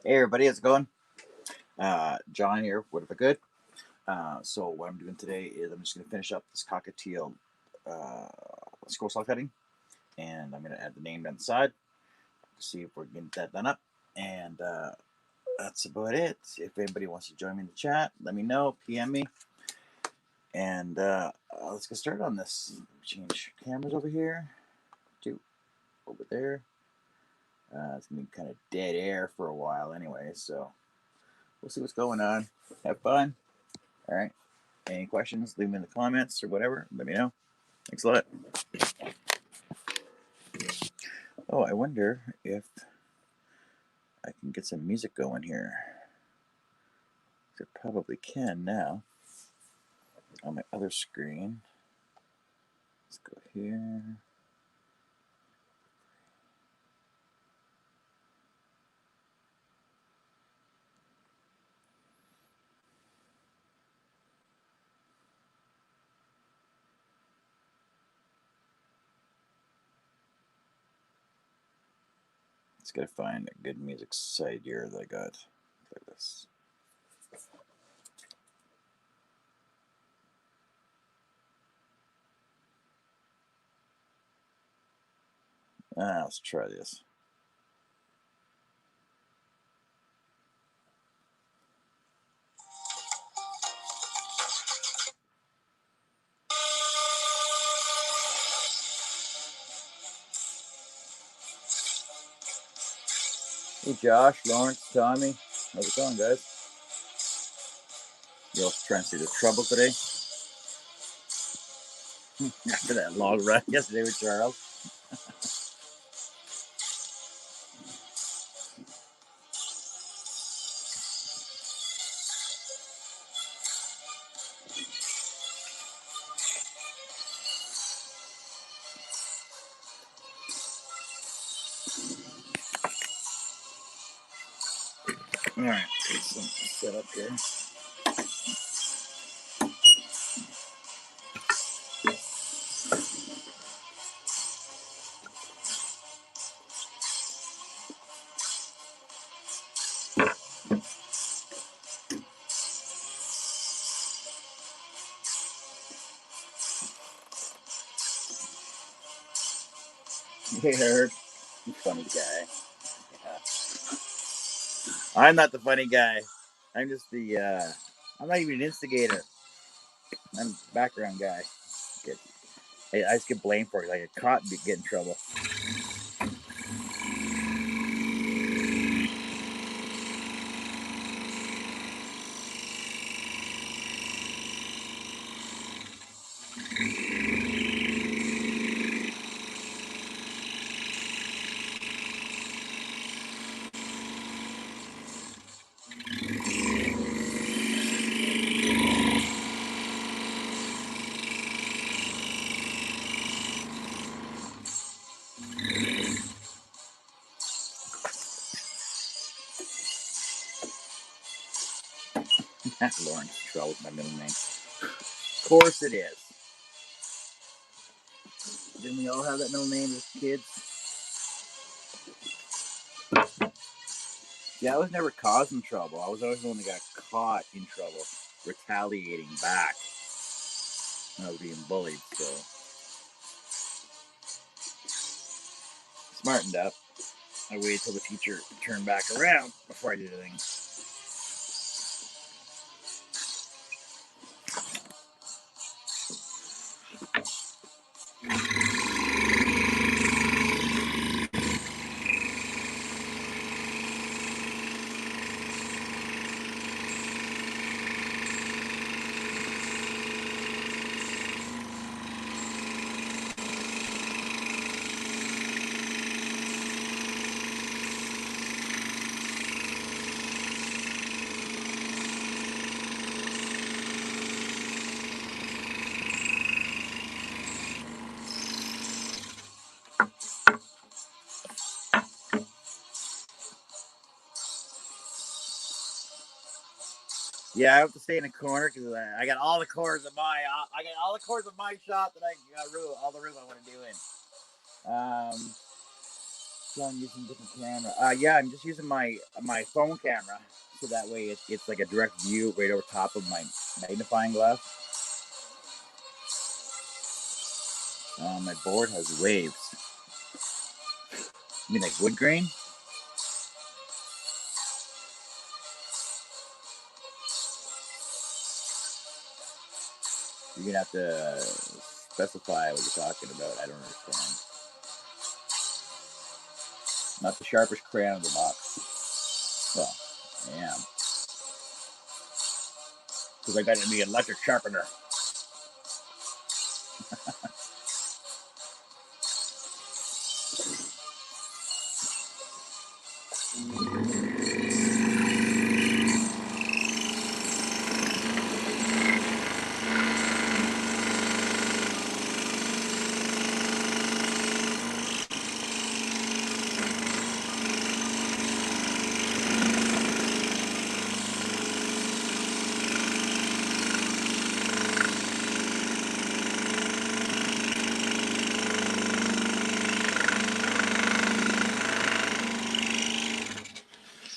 Hey everybody, how's it going? John here, what if I could? So what I'm doing today is I'm just going to finish up this Cockatiel scroll saw cutting, and I'm going to add the name down the side to see if we're getting that done up. And that's about it. If anybody wants to join me in the chat, let me know, PM me, and let's get started on this. Change cameras over here to over there. It's going to be kind of dead air for a while anyway, so we'll see what's going on. Have fun. All right. Any questions, leave them in the comments or whatever. Let me know. Thanks a lot. Oh, I wonder if I can get some music going here. I probably can now on my other screen. Let's go here. Just gotta find a good music site here that I got. Like this. Let's try this. Hey Josh, Lawrence, Tommy, how's it going, guys? You all trying to see the trouble today? After that long run yesterday with Charles. All right, get some set up here. Hey, Herb, you funny guy. I'm not the funny guy. I'm just the. I'm not even an instigator. I'm a background guy. Get, I just get blamed for it. I get caught and get in trouble. Lawrence Troll is my middle name. Of course it is. Didn't we all have that middle name as kids? Yeah, I was never causing trouble. I was always the one that got caught in trouble, retaliating back when I was being bullied. So smartened up. I waited till the teacher turned back around before I did anything. Yeah, I have to stay in the corner because I got all the cores of my shop that I got all the room I want to do in. So I'm using a different camera. Yeah, I'm just using my phone camera, so that way it's like a direct view right over top of my magnifying glass. My board has waves. You mean like wood grain? You're gonna have to specify what you're talking about. I don't understand. Not the sharpest crayon in the box. Well, I am. Because I got to be an electric sharpener.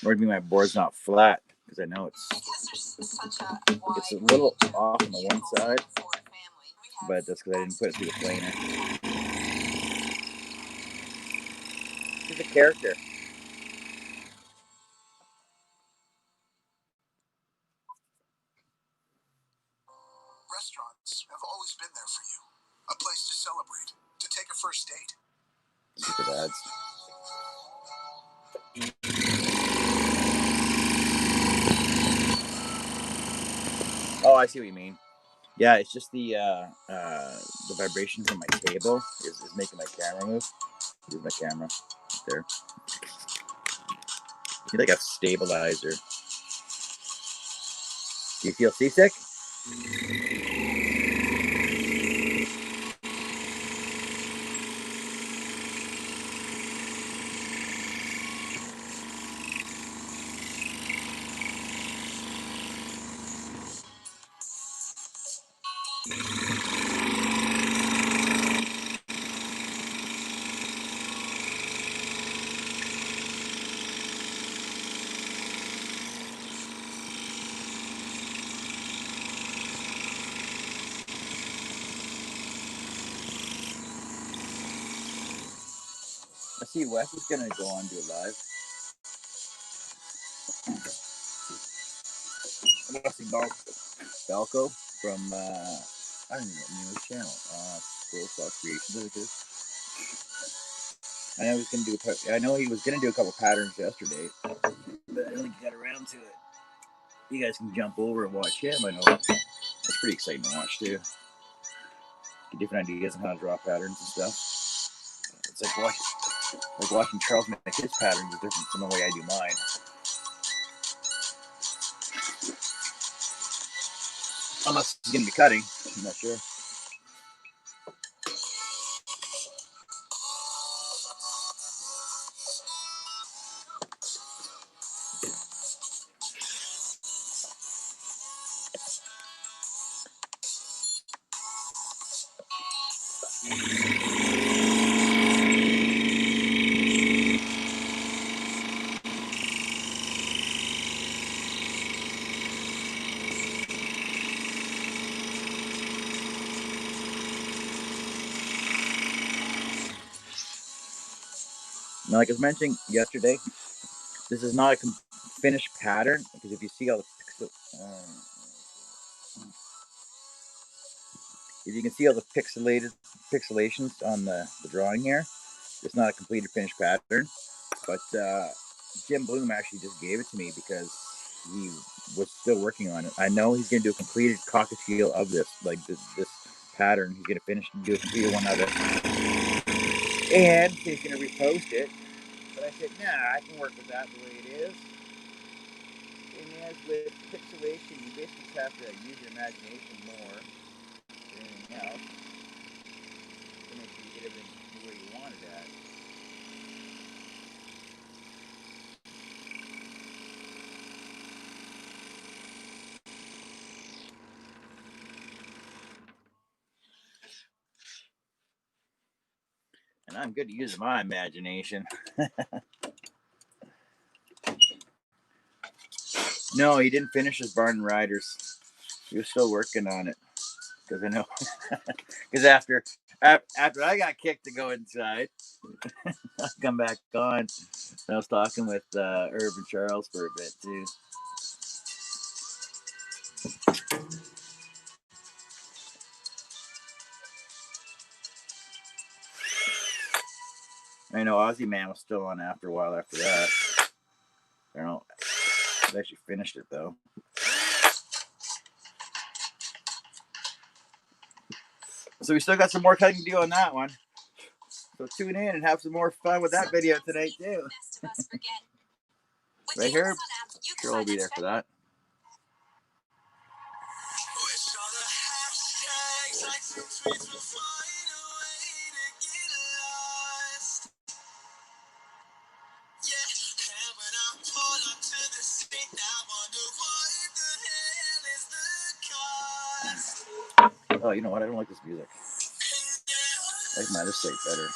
Or maybe my board's not flat because I know it's a little off on the one side, but that's because I didn't put it through the planer. He's a character. Restaurants have always been there for you. A place to celebrate, to take a first date. Stupid ads. Oh, I see what you mean. Yeah, it's just the vibration from my table is making my camera move. Here's my camera right there. It's like a stabilizer. Do you feel seasick? I see Wes is gonna go on to a live. Wesley Balco from I don't even know his channel. School Stock Creations, I think it is. I know he was gonna do a couple patterns yesterday, but I don't think he got around to it. You guys can jump over and watch him. I know that's pretty exciting to watch too. Get different ideas on how to draw patterns and stuff. It's like watching Charles make his patterns is different from the way I do mine. Unless he's gonna be cutting, I'm not sure. Now, like I was mentioning yesterday, this is not a finished pattern because if you see all the if you can see all the pixelations on the drawing here, it's not a completed finished pattern. But Jim Bloom actually just gave it to me because he was still working on it. I know he's going to do a completed cockatiel of this, like this pattern. He's going to finish and do a completed one of it, and he's going to repost it. But I said, nah, I can work with that the way it is. And as with pixelation, you basically have to use your imagination more than anything else to make sure you get everything where you want it at. And I'm good at using my imagination. No, he didn't finish his Barn Riders. He was still working on it. Because I know, because after I got kicked to go inside, I come back on. I was talking with Herb and Charles for a bit too. I know Aussie Man was still on after a while after that. I don't know. I actually finished it though. So we still got some more cutting to do on that one. So tune in and have some more fun with that video tonight too. Right here, sure I'll be there for that. Oh, you know what? I don't like this music. I like my other state better.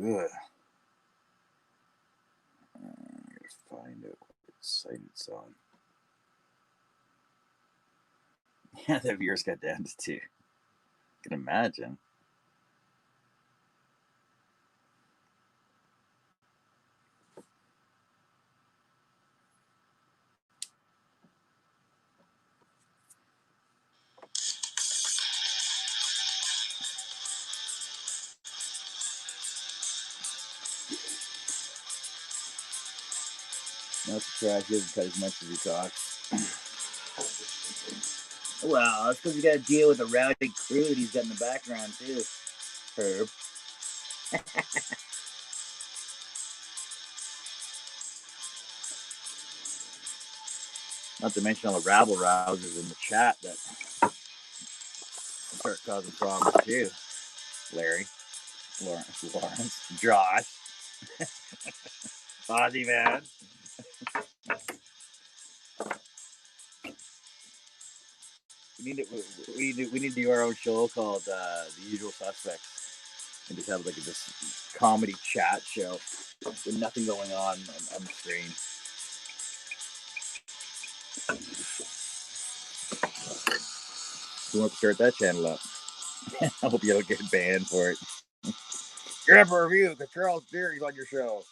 Ugh. I gotta find out what site it's on. Yeah, the viewers got down to 2. I can imagine. Not surprised he doesn't cut as much as he talks. Well, that's because you got to deal with the rowdy crew that he's got in the background too. Herb. Not to mention all the rabble rousers in the chat that start causing problems too. Larry, Lawrence, Josh, Ozzy Man. We need to do our own show called The Usual Suspects and just have like this comedy chat show with nothing going on the screen. We want to start that channel up. I hope you don't get banned for it. Grab a review because Charles Beery's on your show.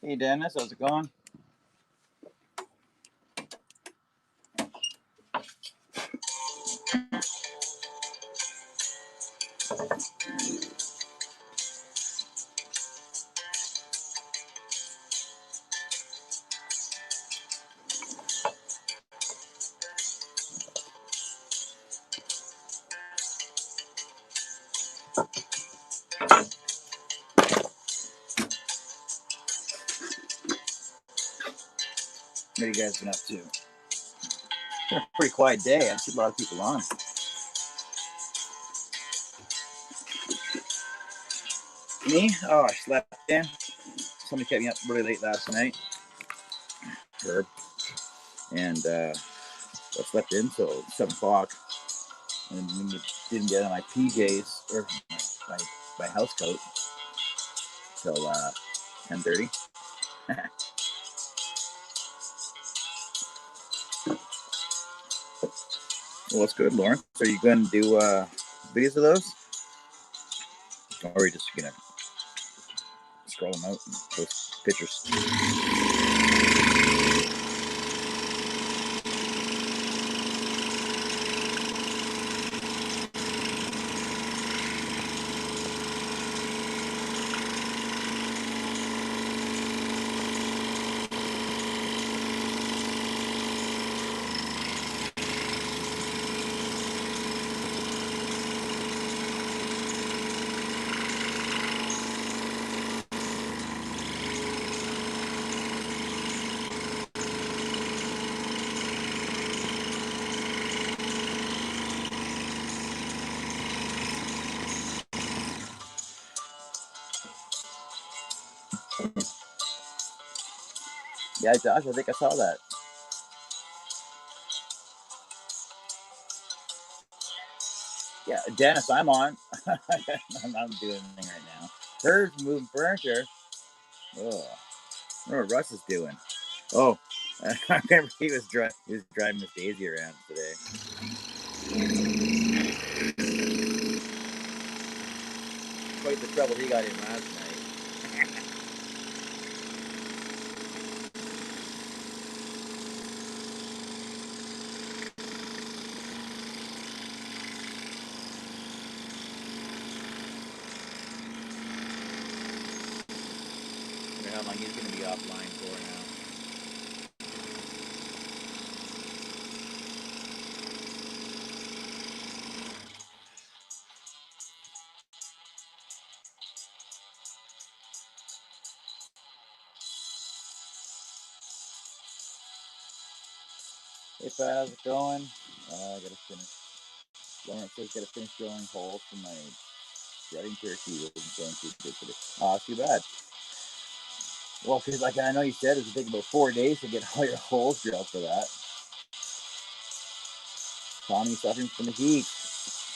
Hey Dennis, how's it going? What have you guys been up to? It's been a pretty quiet day. I've seen a lot of people on. Me? Oh, I slept in. Somebody kept me up really late last night. Herb. And I slept in till 7 o'clock. And didn't didn't get on my PJs or my house coat till 10:30. Well, that's good, Lawrence. Are you going to do videos of those, or are you just gonna scroll them out and post pictures? Yeah, Josh, I think I saw that. Yeah, Dennis, I'm on. I'm not doing anything right now. Herb's moving furniture. Oh, I wonder what Russ is doing. Oh, I remember he was driving Miss Daisy around today. Quite the trouble he got in last night. I wonder how long he's going to be offline for now. Hey, Pat, how's it going? I gotta finish. Lawrence says gotta finish drilling holes for my shredding turkey. Wasn't going too good today. Too bad. Well, because like I know you said, it would take about 4 days to get all your holes drilled for that. Tommy suffering from the heat.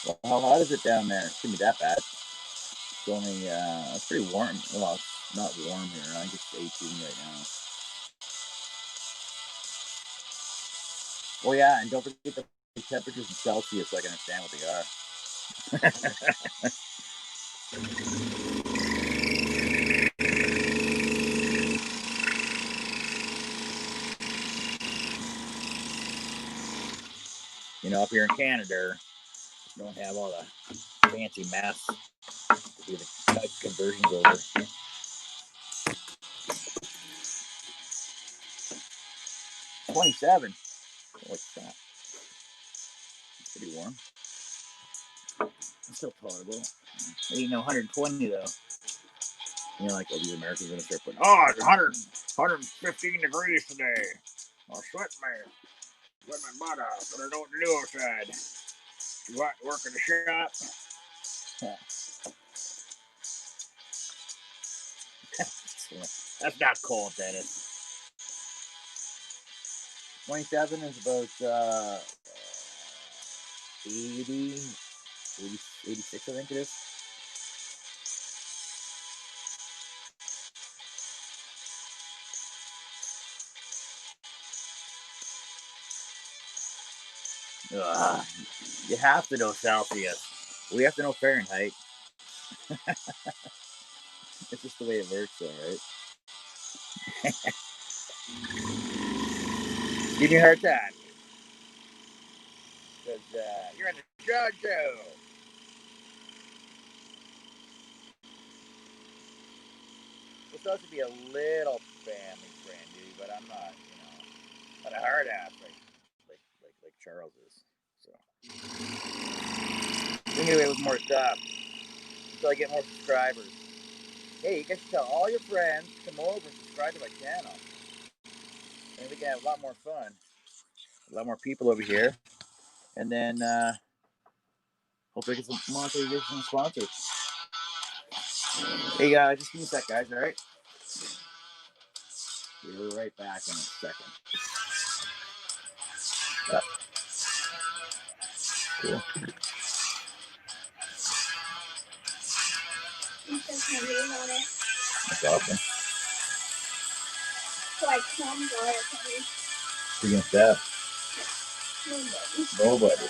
Well, how hot is it down there? It shouldn't be that bad. It's only it's pretty warm. Well, it's not warm here. I think it's 18 right now. Oh yeah, and don't forget the temperatures in Celsius so I can understand what they are. You know, up here in Canada, we don't have all the fancy math to do the conversions over. 27. Holy crap. Pretty warm. It's still tolerable. It ain't no 120 though. You know, like all these Americans are gonna start putting, oh, it's 115 degrees today. I'll sweat my butt off, but I don't do outside. You want to work in the shop? That's not cold, Dennis. 27 is about 80, 86, I think it is. Ugh. You have to know Celsius. We have to know Fahrenheit. It's just the way it works, though, right? Give me a hard time. Because you're in the John Show. We're supposed to be a little family friendly, but I'm not, not a hard ass like Charles is. So we can get away with more stuff until I get more subscribers. Hey, you guys should tell all your friends to come over and subscribe to my channel, and we can have a lot more fun. A lot more people over here, and then hopefully get some monetization and sponsors. Hey, just give me a sec, guys. All right, we'll be right back in a second. Cool. It says my name on it. That's awesome. So I can draw it. Who's gonna stab? Nobody. Nobody.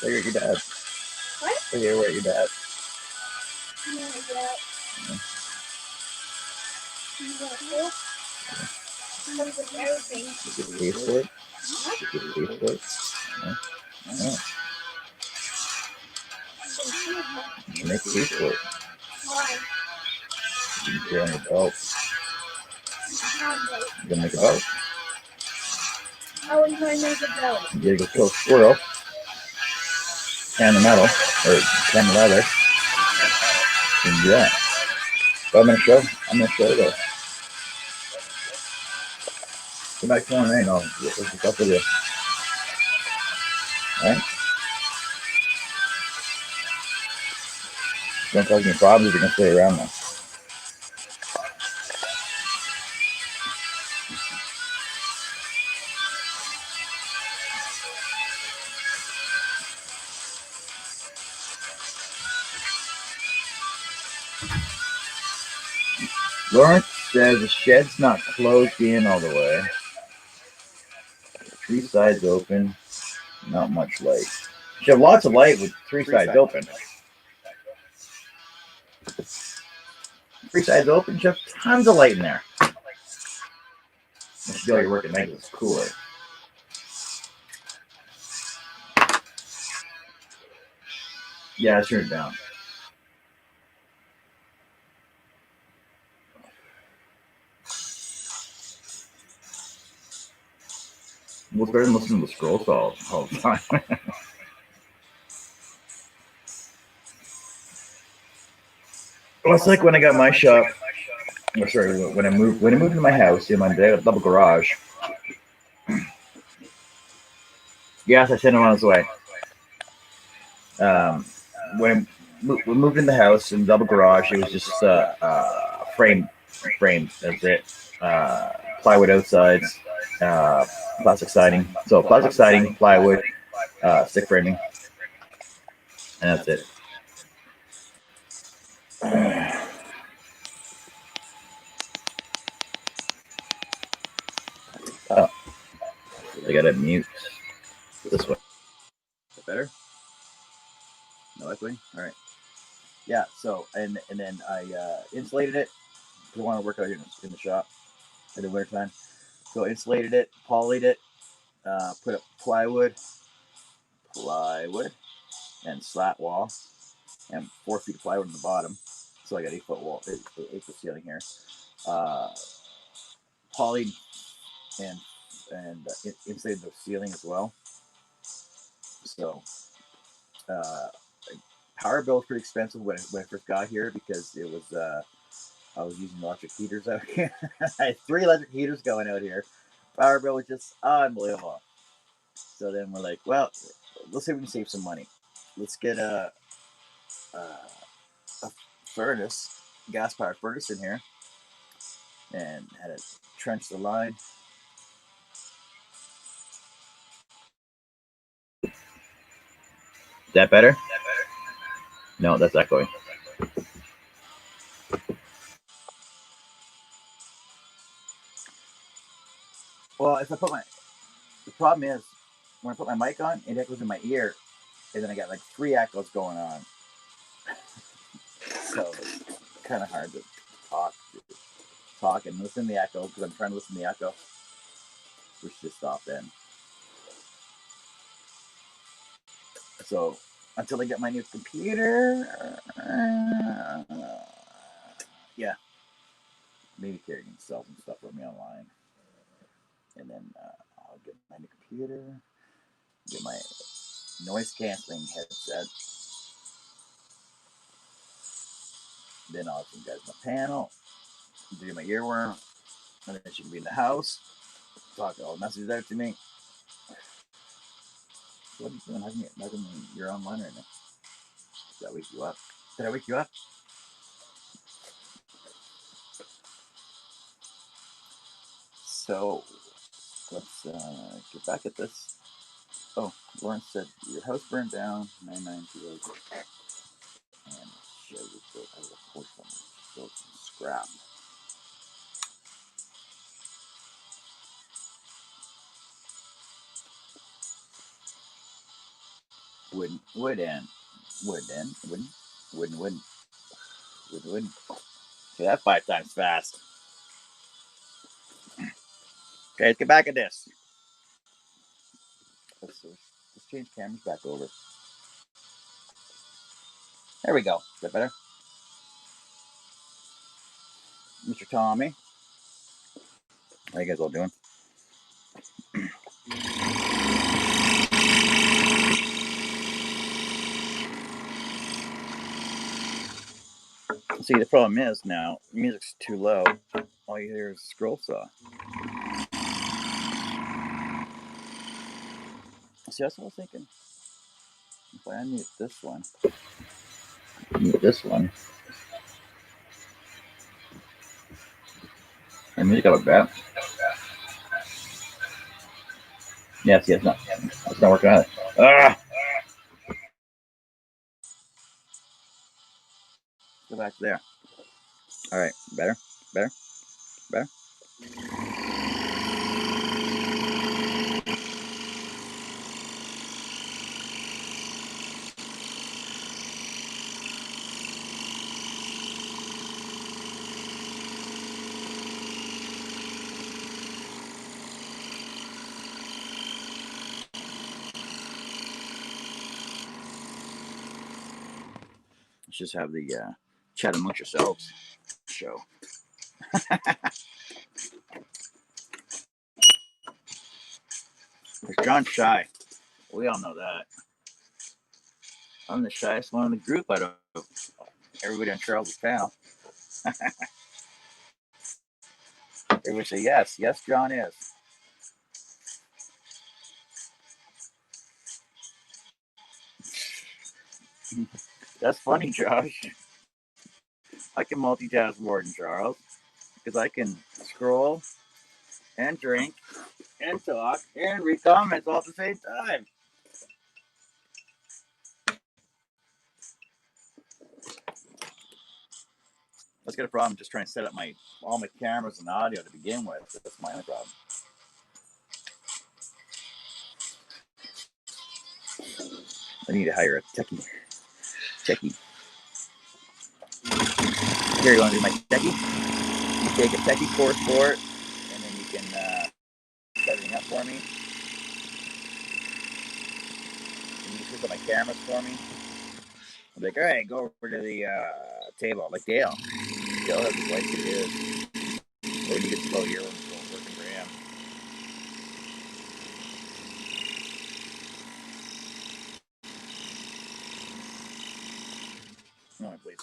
Look at your dad. What? Look at your dad. No, I get. You want to? Comes with everything. You get paid for it. Huh? You get paid for it. Yeah. You make paid for it. Why? You can carry on your belt. How big? You can make a belt. How are you going to make a boat? You gotta go kill a squirrel. Can the metal. Or can the leather. You can do that. But I'm gonna show you though. Come back tomorrow night and I'll look this up with you. Alright? Don't cause any problems if you can stay around now. Lawrence says the shed's not closed in all the way. Three sides open, not much light. You have lots of light with three sides open. Three sides open, you have tons of light in there. You feel you're working night, it's cooler. Yeah, turn it down. We'll start listening to scroll saw all the time. Well, it's like when I got my shop. Or sorry, when I moved into my house in my double garage. Yes, I sent him on his way. When we moved in the house in the double garage, it was just frame. That's it. Plywood outsides, plastic siding. So plastic siding, plywood, stick framing, and that's it. Oh, I gotta mute this one. Is that better? No echoing. All right. Yeah. So and then I insulated it because I want to work out here in the shop in the wintertime. So insulated it, polyed it, put up plywood, and slat wall, and 4 feet of plywood on the bottom. So I got 8 foot wall, 8 foot ceiling here. Polyed and insulated the ceiling as well. So power bill was pretty expensive when I first got here because it was I was using electric heaters out here. I had 3 electric heaters going out here. Power bill was just unbelievable. So then we're like, well, let's see if we can save some money. Let's get a furnace, gas powered furnace in here, and had to trench the line. Is that better? No, that's echoing. Well, if I put the problem is when I put my mic on, it echoes in my ear, and then I got like 3 echoes going on. So it's kind of hard to talk and listen to the echo because I'm trying to listen to the echo, which just stopped then. So until I get my new computer, yeah, maybe Carrie can sell some stuff for me online, and then I'll get my new computer, get my noise canceling headset, then I'll give you guys my panel, do my earworm, and then she can be in the house, talk all the messages out to me. What are you doing? How come you're online right now? Did I wake you up? Did I wake you up? So let's get back at this. Oh, Lawrence said your house burned down 992 and Shit, I was a force somewhere. Still some scrap. Wooden. See that 5 times fast. Okay, let's get back at this. Let's change cameras back over. There we go. Is that better? Mr. Tommy. How you guys all doing? See, the problem is now, music's too low. All you hear is scroll saw. See, that's what I was thinking. If I unmute this one, and music out like that. Yes, no. It's not working out. Go back to there. All right, better. Let's just have the chat amongst yourselves show. John's shy. We all know that. I'm the shyest one in the group out of everybody on Charles' panel. Everybody say yes. Yes, John is. That's funny, Josh. I can multitask more than Charles because I can scroll and drink and talk and read comments all at the same time. Let's get a problem just trying to set up all my cameras and audio to begin with. That's my only problem. I need to hire a techie. Here, you want to be my techie? You take a techie course for it, and then you can set everything up for me. And you hook up my cameras for me. I'm like, all right, go over to the table. Like Dale. Dale has his life to do. Or you get slow here when it's working for him. No, please.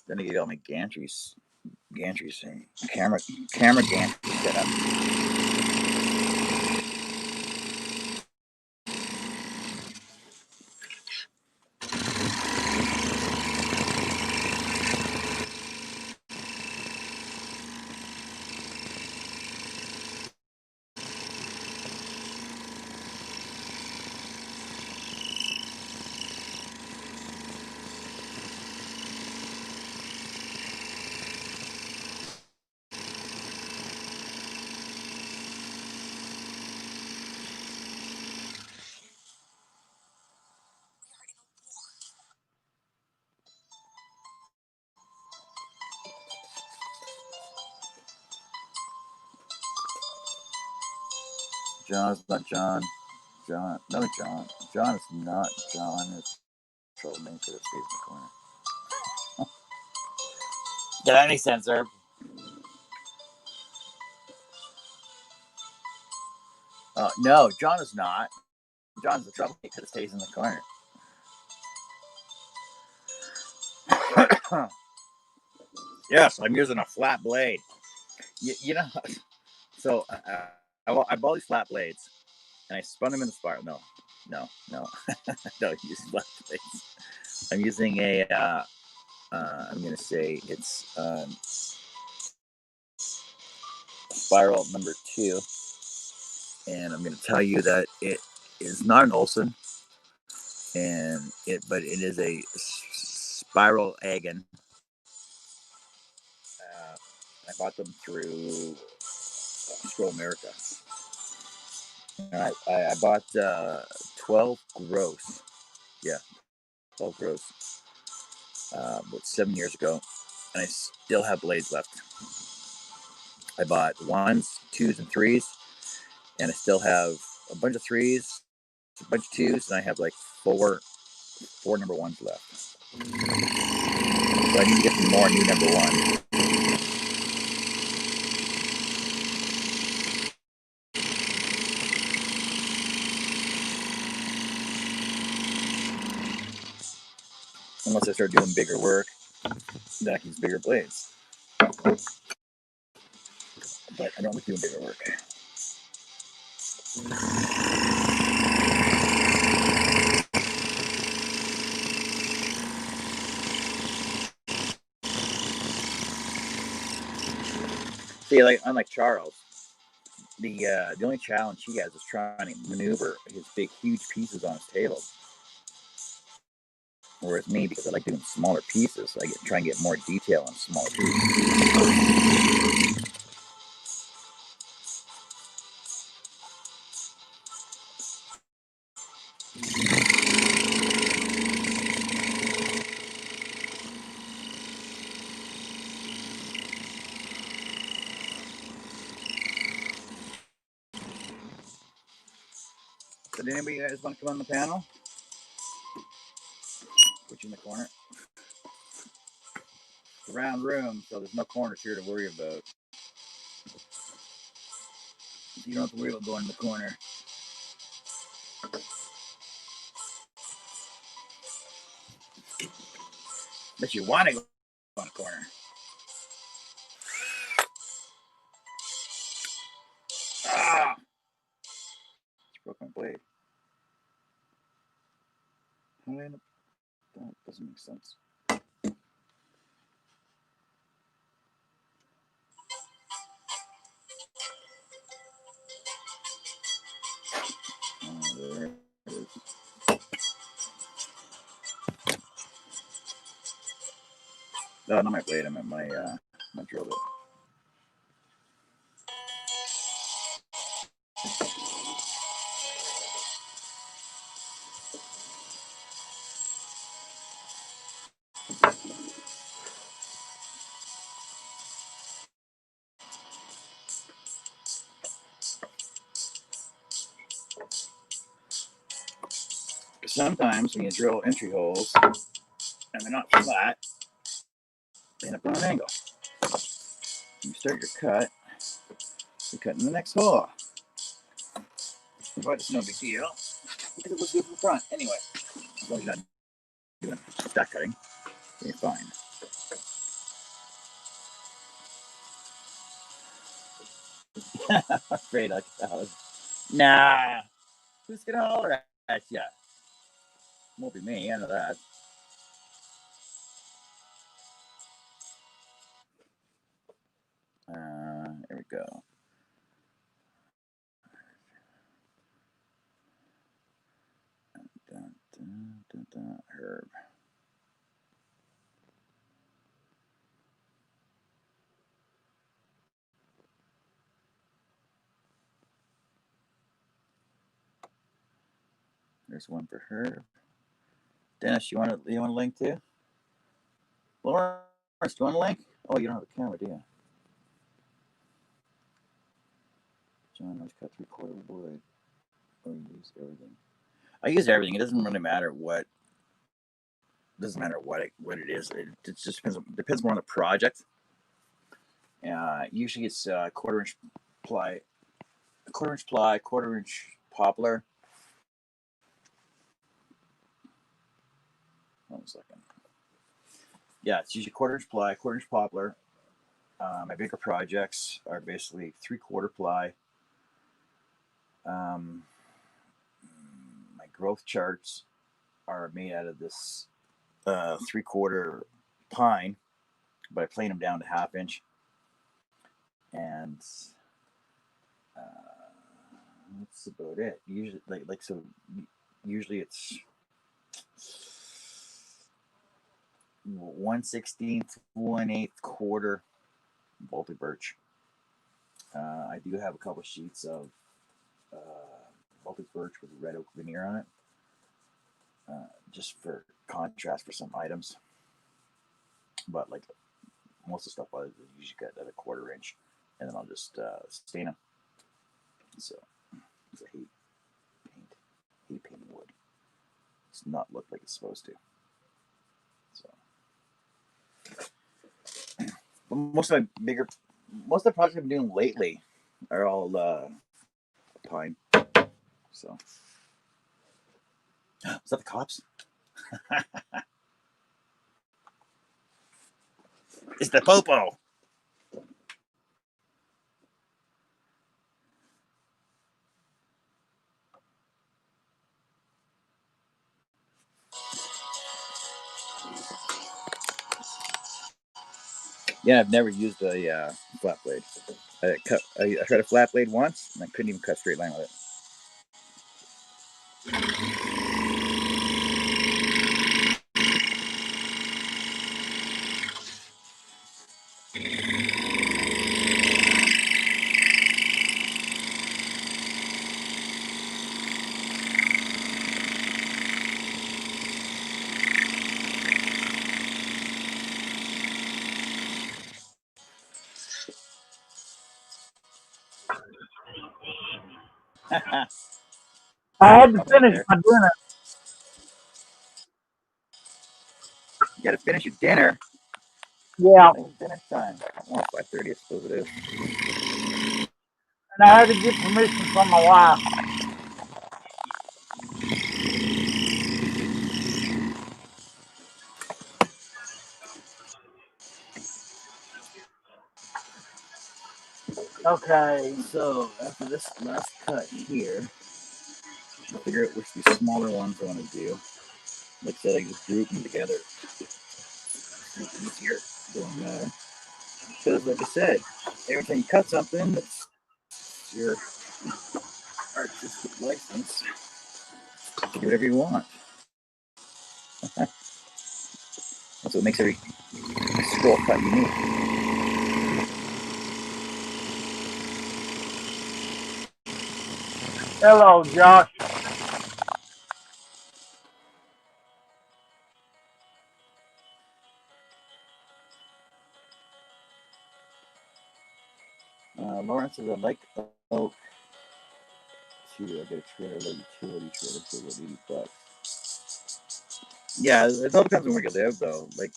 Then I get all my gantries and camera gantries set up. John's not John. John is not John. It's troublemaker that stays in the corner. Did that make sense, sir? No, John is not. John's the troublemaker that stays in the corner. Yes, I'm using a flat blade. You know, so I bought these flat blades, and I spun them in the spiral. No, don't use flat blades. I'm using a. I'm gonna say it's spiral number 2, and I'm gonna tell you that it is not an Olsen. and but it is a spiral agon. I bought them through Scroll America. I bought 12 gross. Yeah, 12 gross. About 7 years ago, and I still have blades left. I bought ones, twos, and threes, and I still have a bunch of threes, a bunch of twos, and I have like four number ones left. So I need to get some more new number ones. Unless I start doing bigger work, then I can use bigger blades. But I don't like doing bigger work. See, like unlike Charles, the only challenge he has is trying to maneuver his big, huge pieces on his table. Whereas me, because I like doing smaller pieces, I try and get more detail on smaller pieces. Did anybody guys want to come on the panel? Put you in the corner. It's a round room, so there's no corners here to worry about. You don't have to worry about going in the corner. But you want to go in the corner. Ah! Just broke my blade. How did I end up? That doesn't make sense. Oh, there it is. No, not my blade. I meant my drill bit. Sometimes when you drill entry holes and they're not flat, they end up on an angle. You start your cut, you're cutting the next hole. But it's no big deal because it looks good from the front. Anyway, as long as you're not doing stack cutting, you're fine. Afraid I was. Nah, who's gonna holler at you? Won't be me. I know that. Here we go. Dun, dun, dun, dun, herb. There's one for herb. Dennis, you want a link too? Lawrence, do you want a link? Oh, you don't have a camera, do you? John, let's cut 3/4 wood. Or use everything. I use everything. It doesn't really matter what. Doesn't matter what it is. It just depends more on the project. Usually it's quarter-inch ply, quarter-inch poplar. 1 second. Yeah, it's usually quarter-inch ply, quarter-inch poplar. My bigger projects are basically 3/4 ply. My growth charts are made out of this 3/4 pine, but I plane them down to 1/2 inch. And that's about it. Usually, so usually it's 1/16, 1/8 quarter Baltic birch. I do have a couple sheets of Baltic birch with red oak veneer on it, just for contrast for some items. But like most of the stuff I usually get at a 1/4 inch, and then I'll just stain them. So I hate painting wood. It's not look like it's supposed to. So, but most of the projects I've been doing lately are all pine. So, is that the cops? It's the popo. Yeah, I've never used a flat blade. I tried a flat blade once, and I couldn't even cut straight line with it. I had to I'm right finish there. my dinner. You got to finish your dinner. Yeah, It's dinner time. Oh, 5:30, I suppose it is. and I had to get permission from my wife. Okay. So after this last cut here, I'll figure out which of these smaller ones I want to do. Like I said, I just group them together. It's easier doing because, like I said, every time you cut something, it's your artistic license. Do whatever you want. That's what makes every scroll cut unique. Hello, Josh. Lawrence says, I'd like oak too. I get a trailer, utility trailer for about $80. Yeah, it all depends on where you live, though. Like,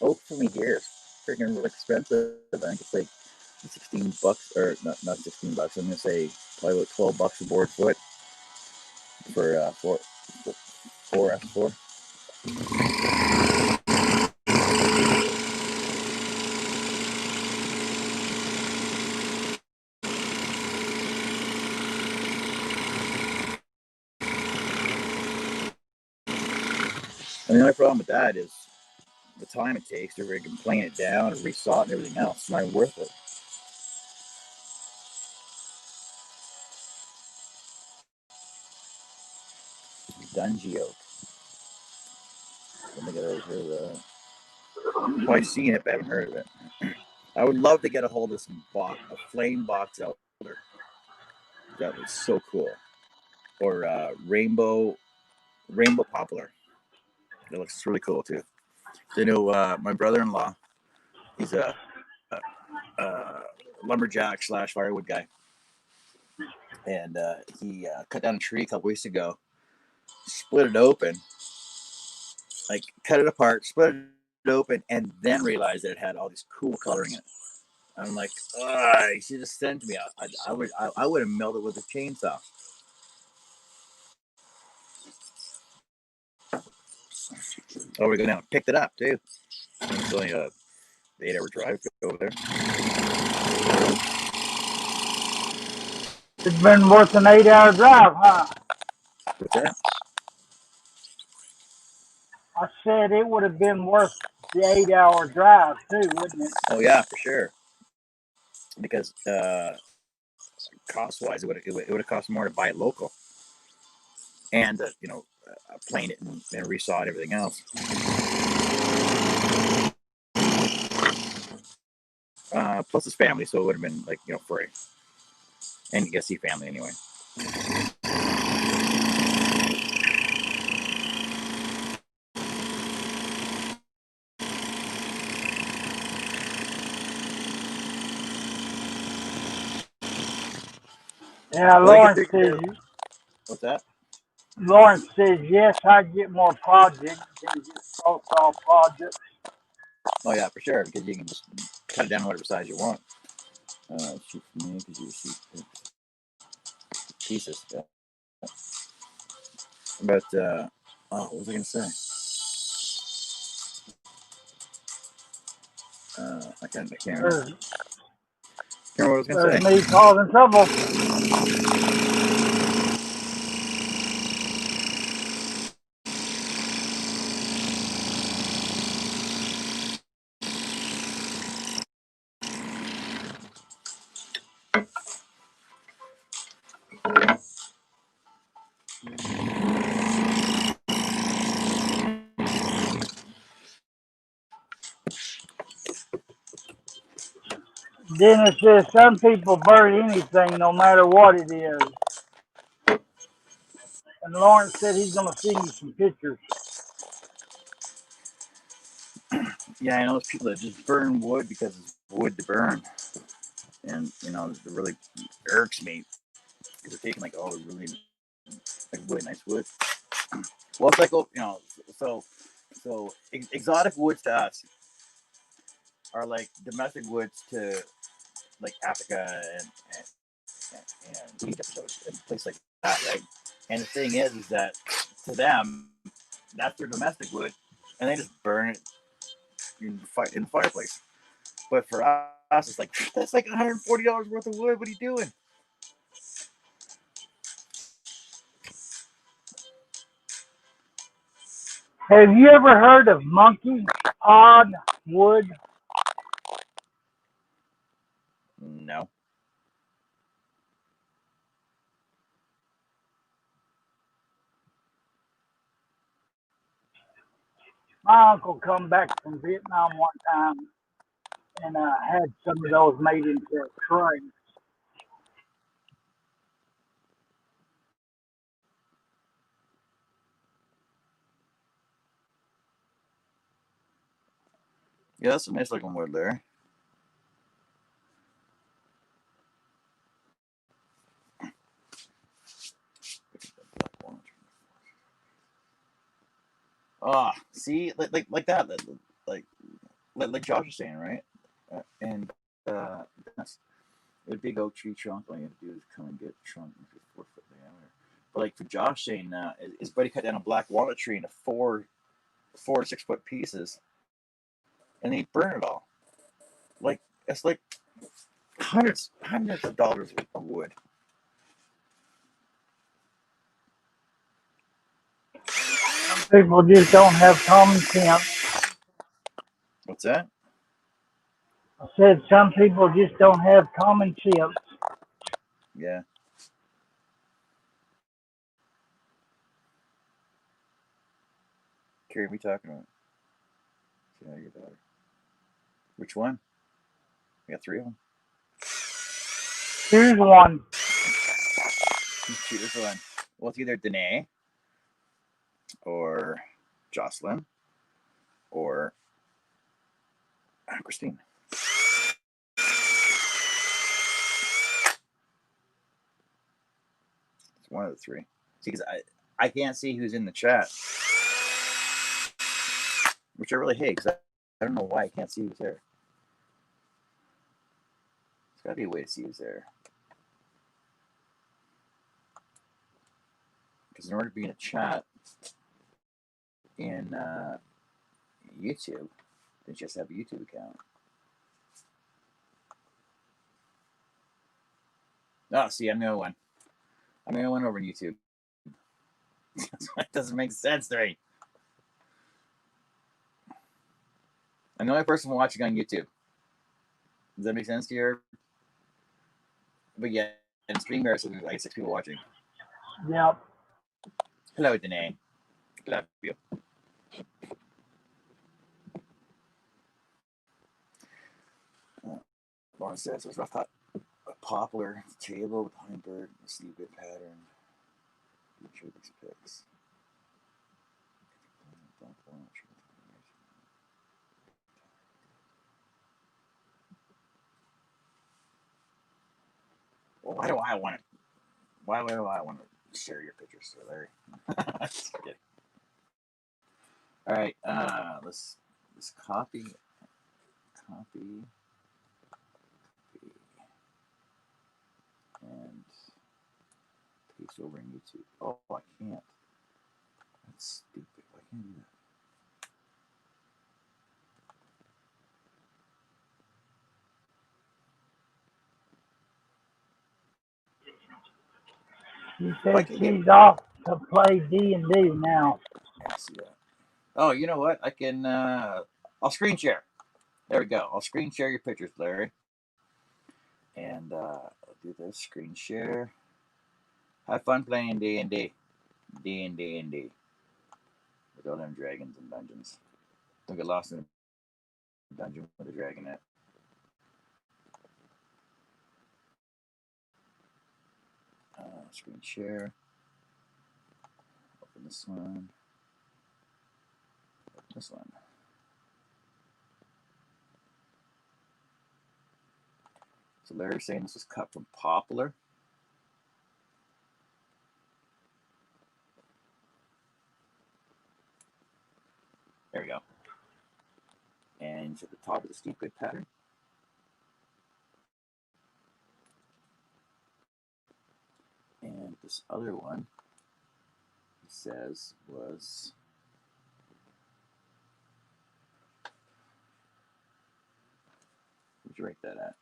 oak for me here is freaking really expensive. I think it's like $16, or not $16. I'm gonna say probably like $12 a board foot for 4S4. And the only problem with that is the time it takes to rig and plane it down and resaw it and everything else. It's not even worth it. Dungy oak. I think I've probably seen it, but I haven't heard of it. I would love to get a hold of a flame box elder. That was so cool. Or rainbow poplar. It looks really cool too. So, my brother-in-law, he's a lumberjack / firewood guy, and he cut down a tree a couple weeks ago, split it open, like cut it apart, split it open, and then realized that it had all this cool coloring in it. I'm like, you should have sent me. I would have melted with a chainsaw. Oh, we're going down. Picked it up too. It's only a 8-hour drive over there. It's been worth an 8-hour drive, huh? What's that? I said it would have been worth the 8-hour drive too, wouldn't it? Oh yeah, for sure. Because cost wise, it would have cost more to buy it local. And plane it and resaw it, everything else. Plus his family, so it would have been like free, and you get to see family anyway. Yeah, Well, they get Lawrence taken care says. of. What's that? Lawrence says yes. I get more projects than just all projects. Oh yeah, for sure, because you can just cut it down whatever size you want. Shoot for me because you shoot pieces. Yeah. But what was I gonna say? I can't remember. There's, Can't remember what I was there's gonna say. me causing trouble. Dennis says some people burn anything, no matter what it is. And Lawrence said he's going to send you some pictures. Yeah, I know those people that just burn wood because it's wood to burn, and it really irks me because they're taking like all the really like really nice wood. Well, it's like so exotic woods to us are like domestic woods to like Africa and Egypt, and places like that, right? And the thing is that to them, that's their domestic wood, and they just burn it in the fireplace. But for us, it's like that's like $140 worth of wood. What are you doing? Have you ever heard of monkey odd wood? No. My uncle come back from Vietnam one time and had some of those made into a tray. Yeah, that's a nice looking wood there. Ah, see, like that, like like Josh was saying, right? And that's a big oak tree trunk. All you have to do is come and get the trunk 4 foot diameter. But like for Josh saying, his buddy cut down a black walnut tree into four to 6 foot pieces, and he burned it all. Like it's like hundreds of dollars of wood. People just don't have common sense. What's that? I said some people just don't have common sense. Yeah. Carrie, we talking about? See, your daughter. Which one? We got three of them. Here's one. Choose one. Well, it's either Danae or Jocelyn or Christine. It's one of the three. See, because I can't see who's in the chat, which I really hate because I don't know why I can't see who's there. There's got to be a way to see who's there. Because in order to be in a chat in YouTube, they just have a YouTube account. Oh, see, I'm the only one. I'm the only one over on YouTube. That doesn't make sense to me. I'm the only person watching on YouTube. Does that make sense to you? But yeah, and stream there, so there's like 6 people watching. Yep. Hello, Danae. Love you. Lauren says there's rough cut a poplar table with hummingbird and sleeve good pattern. Sure these pics. Well, why do I want to? Why do I want to share your pictures, Larry? All right, let's copy, and paste over in YouTube. Oh, I can't. That's stupid. Why can't I do that? She said she's off to play D&D now. I see that. Oh, you know what? I can. I'll screen share. There we go. I'll screen share your pictures, Larry. And I'll do this screen share. Have fun playing D&D. D&D. With all them dragons and dungeons. Don't get lost in a dungeon with a dragonette. Screen share. Open this one. Open this one. So Larry's saying this was cut from poplar. There we go. And at the top of the steep good pattern. And this other one, he says, was where'd you write that at?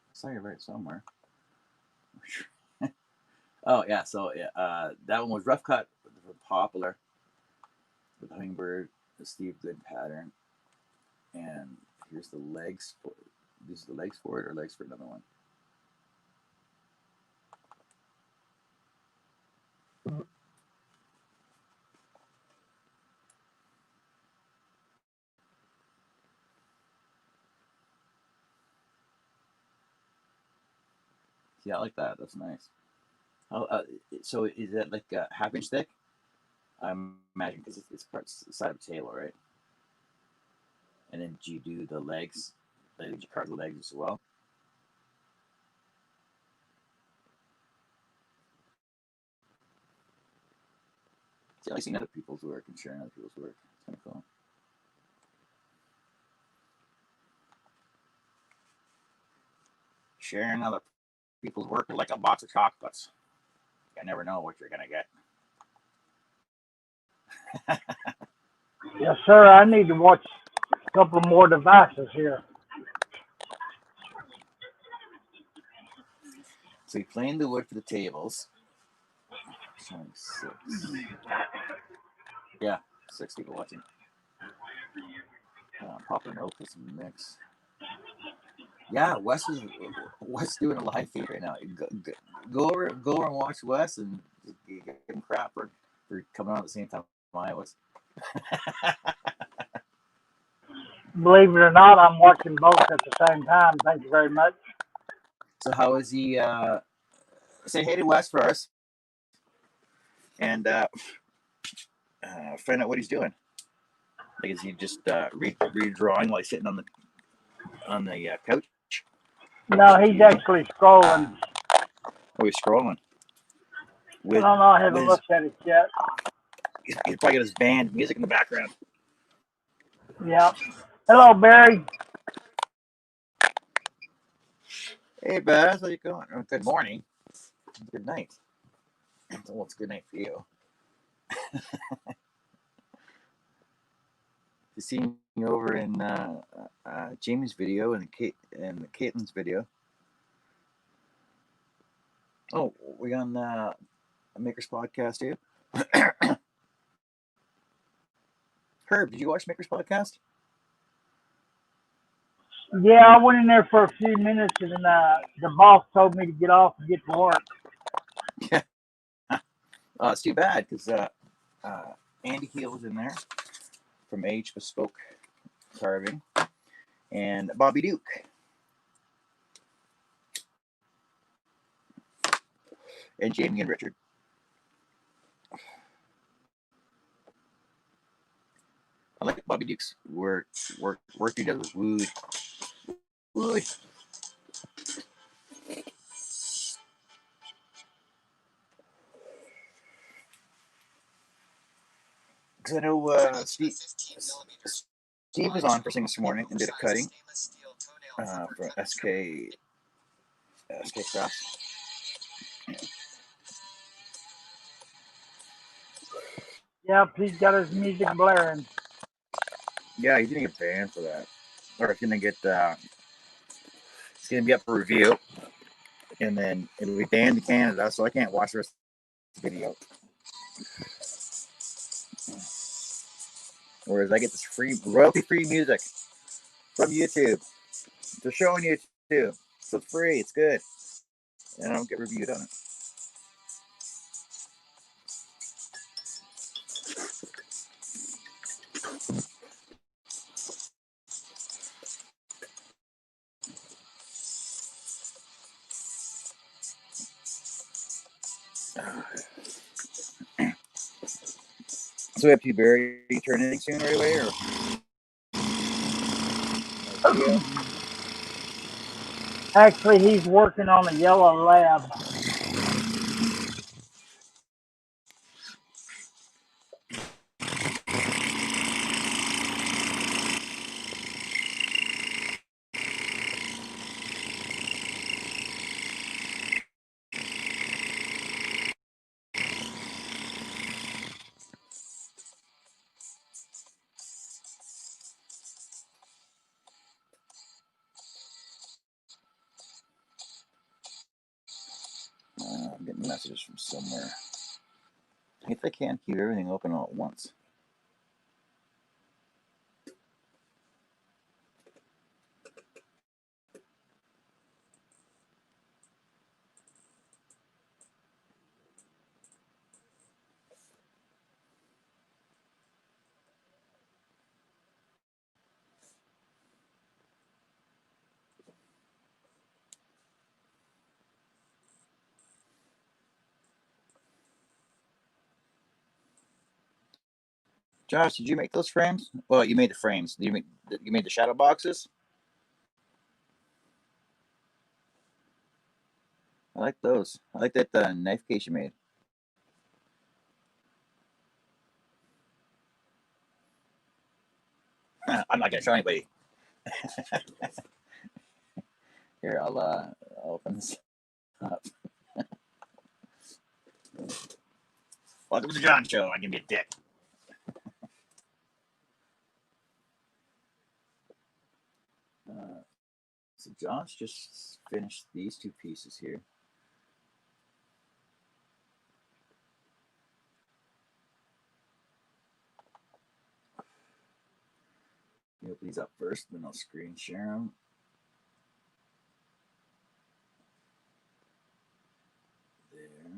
I saw you right somewhere. Oh yeah, so that one was rough cut from poplar with hummingbird, the Steve Good pattern, and here's the legs for it. These are the legs for it, or legs for another one. Yeah, I like that. That's nice. Oh, so is that like a half-inch thick? I imagine because it's parts the side of the table, right? And then do you do the legs? Did you carve the legs as well? See, I like seeing other people's work and sharing other people's work. It's kind of cool. Sharing other people's work is like a box of chocolates. You never know what you're gonna get. Yes, sir. I need to watch a couple more devices here. So you planed the wood for the tables. 26. Yeah, 6 people watching. Poplar and oak is mix. Yeah, Wes doing a live feed right now. Go over and watch Wes and give him crap for coming on at the same time I was. Believe it or not, I'm watching both at the same time. Thank you very much. So how is he? Say hey to Wes first, and find out what he's doing. Like, is he just redrawing while he's sitting on the couch? No, he's actually scrolling. Oh, he's scrolling. I don't know. I haven't looked at it yet. He's probably got his band music in the background. Yeah. Hello, Barry. Hey, Baz, how you going? Oh, good morning. Good night. Well, it's good night for you. To see you over in Jamie's video and Caitlin's video. Oh, we on a Maker's podcast too. Herb, did you watch Maker's podcast? Yeah, I went in there for a few minutes, and then the boss told me to get off and get to work. Yeah. It's too bad because Andy Heel was in there from Age Bespoke Carving, and Bobby Duke, and Jamie and Richard. I like Bobby Duke's work he does with wood. Wood. Because I know Steve was on for Sing this morning and did a cutting for SK Crafts. Yep, he's got his music blaring. Yeah, he's gonna get banned for that, or he's gonna get it's gonna be up for review, and then it'll be banned in Canada, so I can't watch the rest of the video. Whereas I get this free royalty-free music from YouTube. They're showing YouTube, so it's free. It's good, and I don't get reviewed on it. So we have to Barry turn anything soon right away, or video? Actually, he's working on a yellow lab. I'm getting messages from somewhere. If I can't keep everything open all at once. Josh, did you make those frames? Well, you made the frames. You made the shadow boxes. I like those. I like that knife case you made. I'm not gonna show anybody. Here, I'll open this up. Welcome to the John Show. I can be a dick. So Josh just finished these two pieces here. Open these up first, then I'll screen share them. There.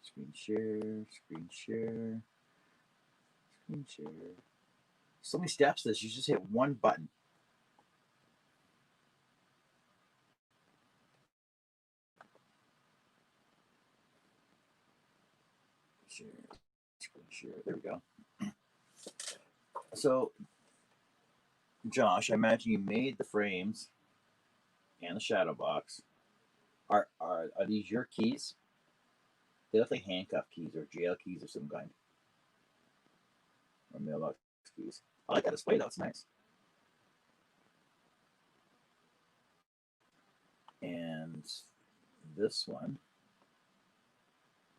Screen share, screen share, screen share. So many steps to this. You just hit one button. Share, screen share. There we go. So, Josh, I imagine you made the frames and the shadow box. Are these your keys? They look like handcuff keys or jail keys of some kind, or mailbox keys. I like that display. That's nice. And this one,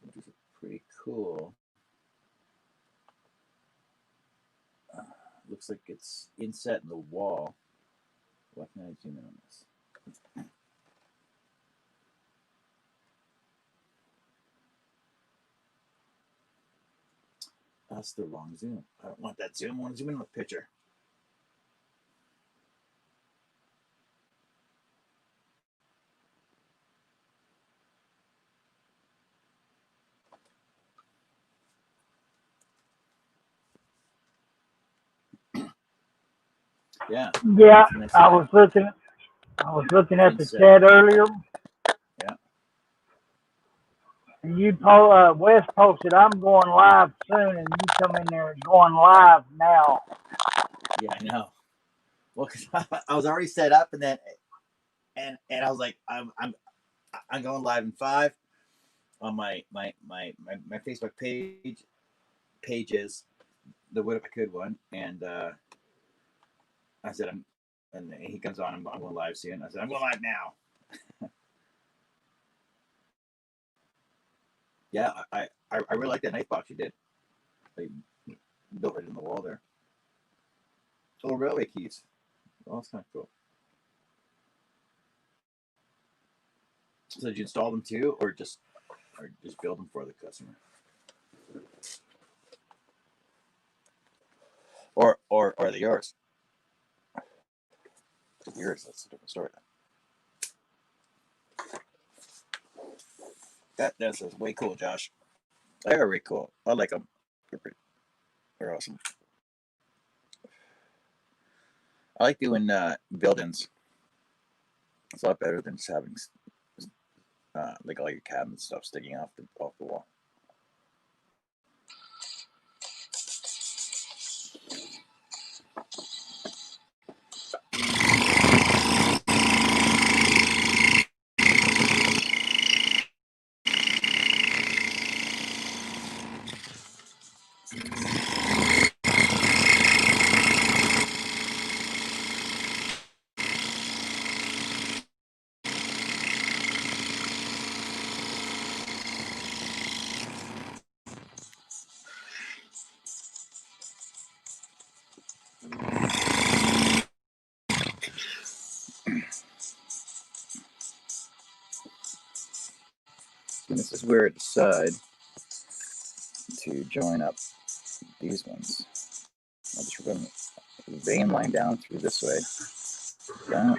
which is pretty cool. Looks like it's inset in the wall. Why can I zoom in on this? That's the wrong zoom. I don't want that zoom. I want to zoom in on the picture. Yeah. Yeah, I was looking. At the chat earlier. Yeah. And Wes posted, I'm going live soon, and you come in there going live now. Yeah, I know. Well, because I was already set up, and then and I was like, I'm going live in 5 on my Facebook pages, the What If I Could one, and I said and he comes on. I'm going live soon. I said I'm going live now. Yeah, I really like that knife box you did. They built it in the wall there. Little railway keys. Well, that's kind of cool. So did you install them too, or just build them for the customer, or are they yours? Yours. That's a different story. That's way cool, Josh. They're really cool. I like them. They're awesome. I like doing build-ins. It's a lot better than just having like all your cabinet stuff sticking off the wall. And this is where I decide to join up these ones. I'll just run the vein line down through this way. That,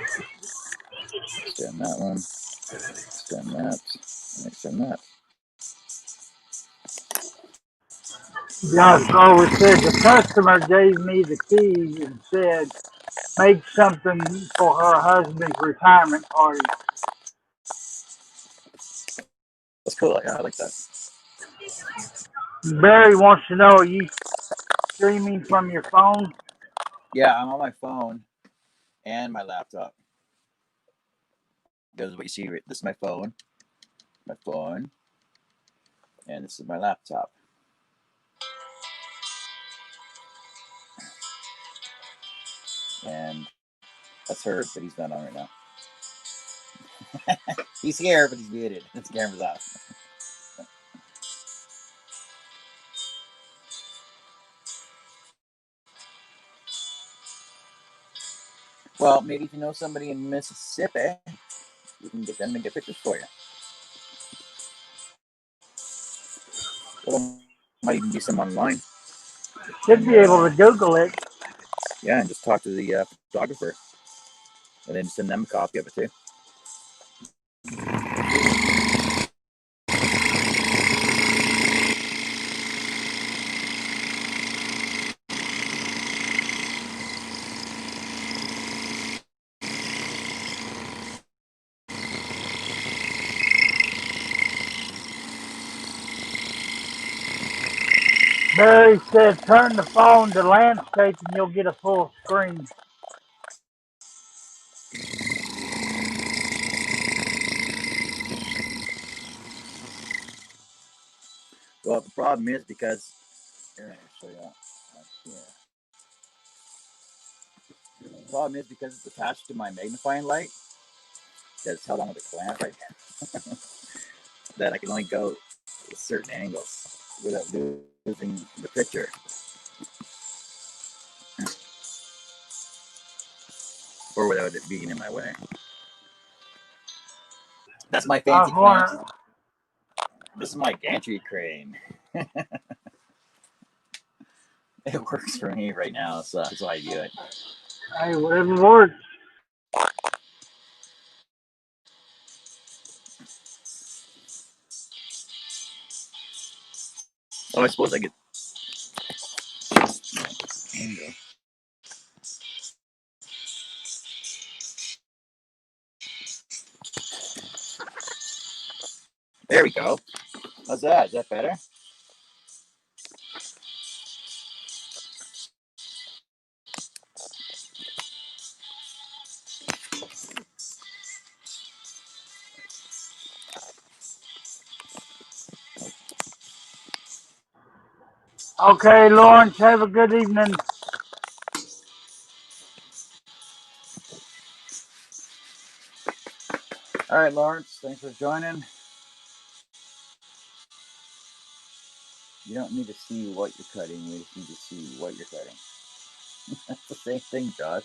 extend that one, extend that, and extend that. Josh Grover said the customer gave me the keys and said, make something for her husband's retirement party. That's cool. Yeah, I like that. Barry wants to know, are you streaming from your phone? Yeah, I'm on my phone and my laptop. This is what you see. This is my phone, and this is my laptop. And that's her, but he's not on right now. He's here, but he's muted. His camera's off. Well, maybe if you know somebody in Mississippi, you can get them to get pictures for you. Well, might even do some online. Should be able to Google it. Yeah, and just talk to the photographer, and then send them a copy of it too. Barry said, turn the phone to landscape and you'll get a full screen. Well, the problem is because the problem is because it's attached to my magnifying light that's held on with a clamp right now, that I can only go at certain angles without losing the picture, or without it being in my way. That's my fancy clamp. This is my gantry crane. It works for me right now, so that's why I do it. Hey, whatever works. Oh, I suppose I could. There you go. There we go. How's that? Is that better? Okay, Lawrence, have a good evening. All right, Lawrence. Thanks for joining. You don't need to see what you're cutting. You just need to see what you're cutting. That's the same thing, Josh.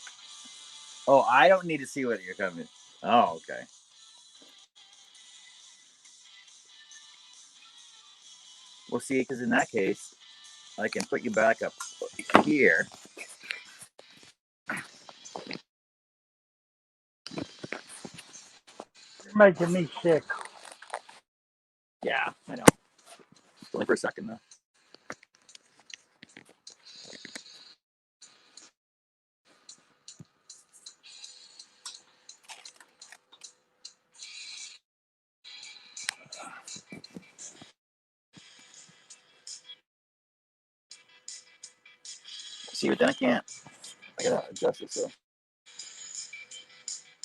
Oh, I don't need to see what you're cutting. Oh, okay. Well, see, because in that case, I can put you back up here. You're making me sick. Yeah, I know. Only for a second, though. See, but then I can't. I gotta adjust it so.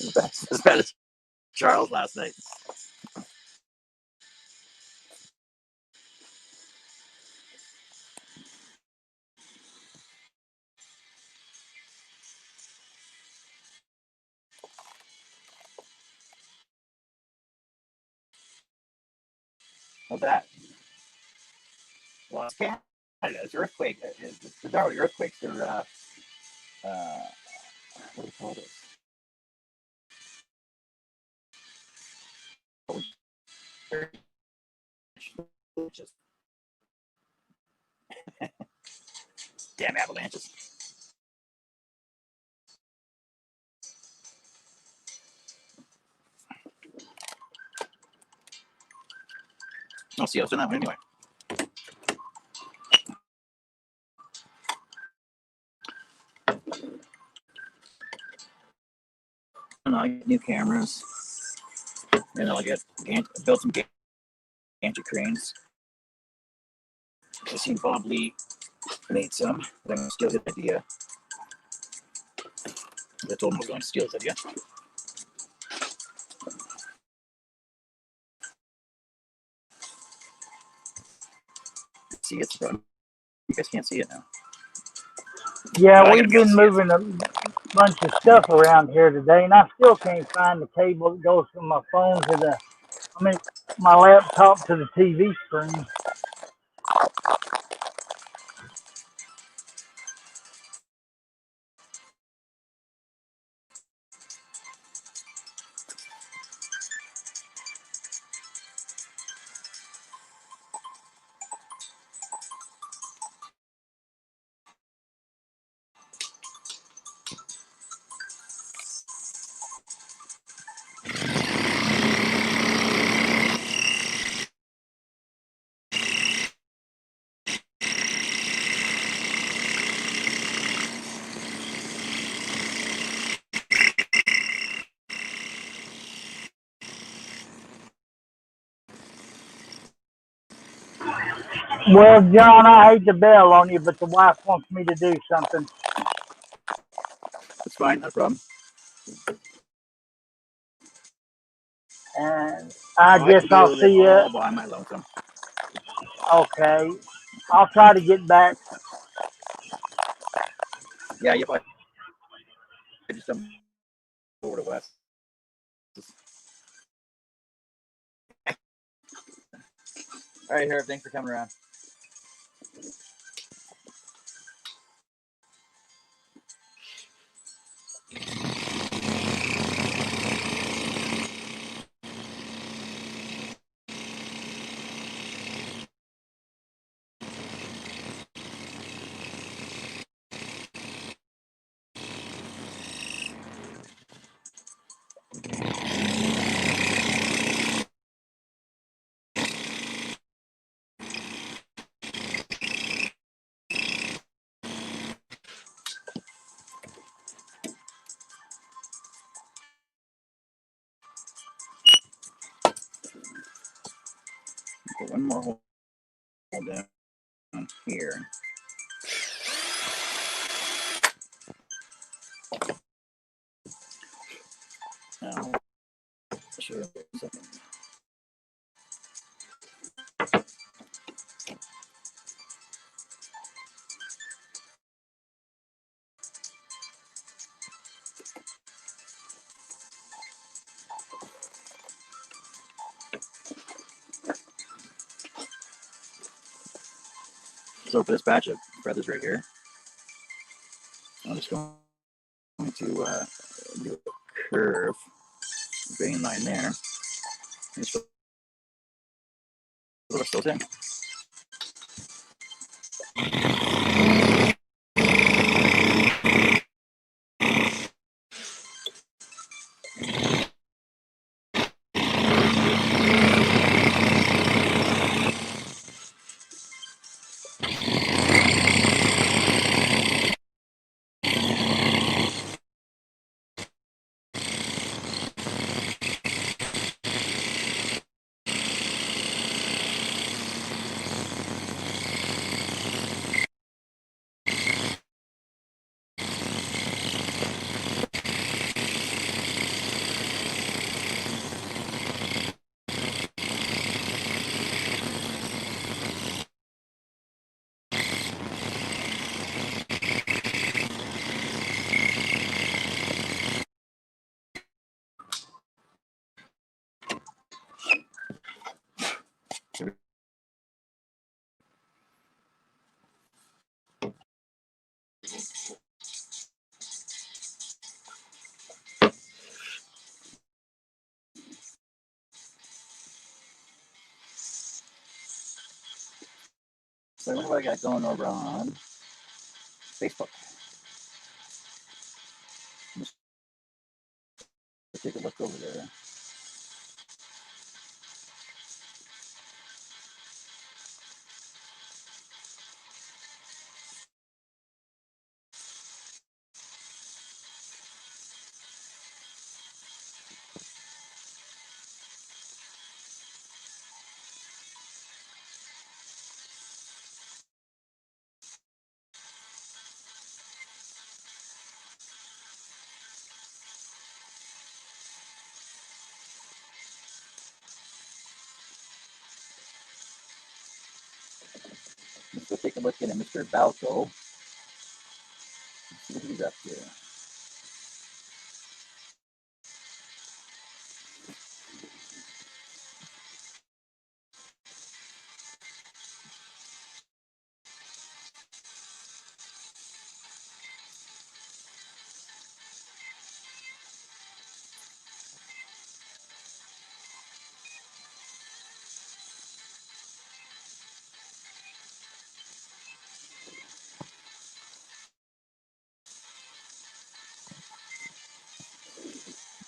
As bad as Charles last night. How's that? Well, it's Canada. It's earthquake. The Darwin earthquakes are, what do you call this? Damn avalanches. I'll see. I'll send that one anyway. And I'll get new cameras. And I'll build some gantry cranes. I seen Bob Lee made some, but I'm going to steal his idea. I told him I was going to steal his idea. See, it's from. You guys can't see it now. Yeah, But I gotta we've be able to been see it. moving a bunch of stuff around here today, and I still can't find the cable that goes from my phone to my laptop to the TV screen. Well, John, I hate to bail on you, but the wife wants me to do something, It's fine, no problem. and I I guess can I'll deal with see it you. all by my lonesome. Okay, I'll try to get back. Yeah, you probably just come over to West. All right, Herb, thanks for coming around. Now, show you in a second. So for this batch of feathers right here, I'm just going to do a curve vein line there. And just push those in. So I wonder what I got going over on Facebook. Let's take a look over there. Let's go take a look at Mr. Balco. See what he's up to.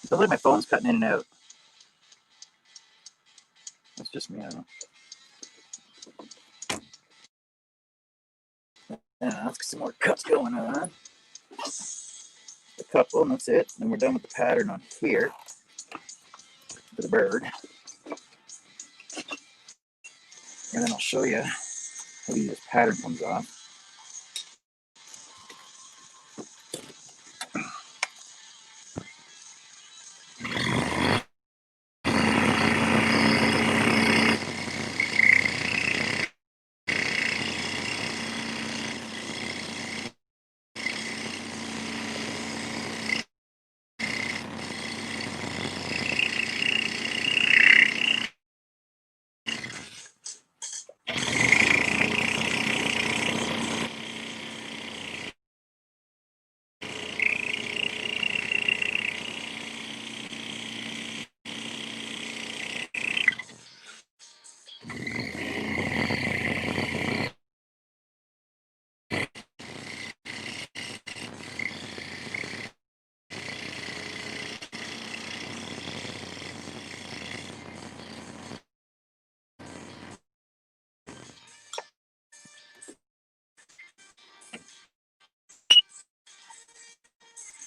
So like my phone's cutting in and out. That's just me, I don't know. Yeah, let's get some more cuts going on. A couple, and that's it. Then we're done with the pattern on here for the bird. And then I'll show you how easy this pattern comes off.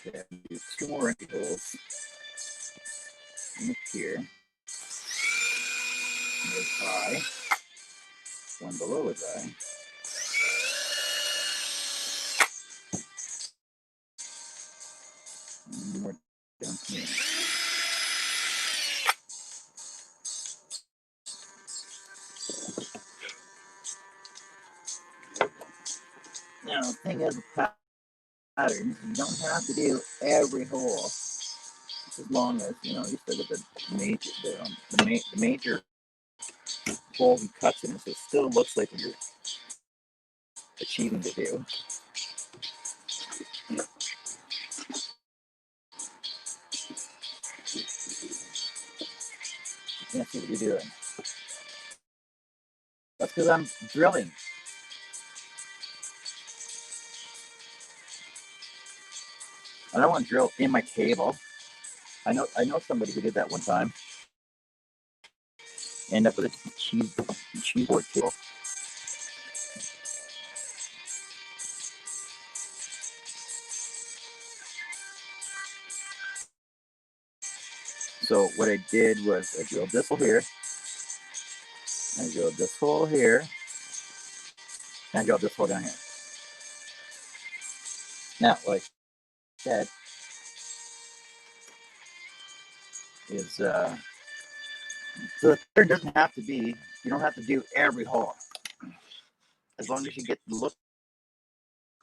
Okay, do two more intervals here. His eye, one below his eye. Now, the thing is, patterns, you don't have to do every hole, as long as you still get the major hole he cuts in, so it still looks like you're achieving to do. You can't see what you're doing. That's because I'm drilling. I don't want to drill in my cable. I know somebody who did that one time. End up with a cheeseboard cable. So what I did was I drilled this hole here, I drilled this hole here, and I drilled this hole down here. Now, like I said, is so the pattern doesn't have to be. You don't have to do every hole, as long as you get the look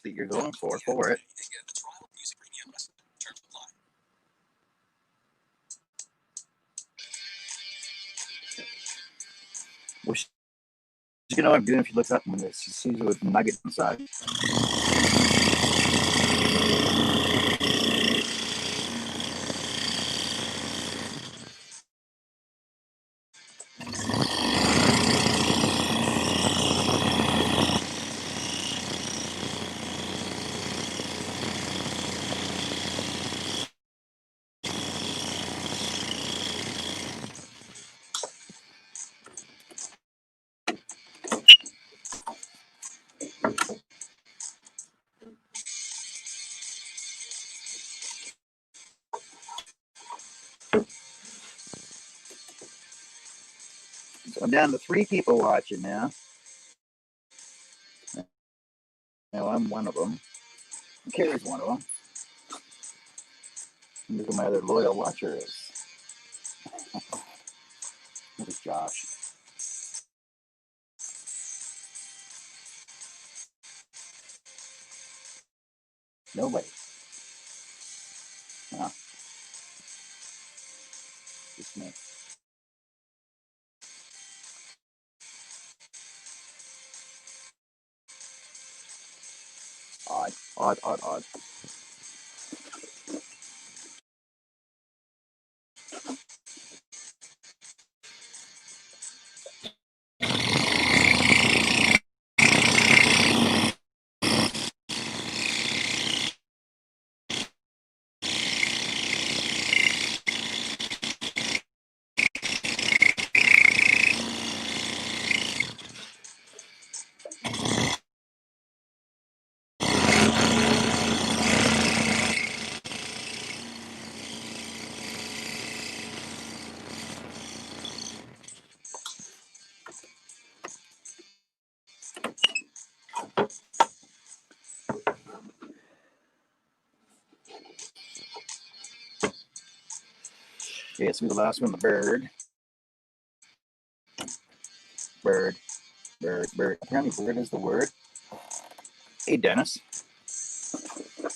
that you're going for it. Which you know what I'm doing if you look up and you see the nugget inside. So I'm down to 3 people watching now. Now I'm one of them. Carrie's one of them. And look who my other loyal watcher is. That is Josh. Nobody. Huh. Just me. Odd, odd, odd, odd. Okay, let's do the last one, the bird. Bird, bird, bird. Apparently bird is the word. Hey, Dennis.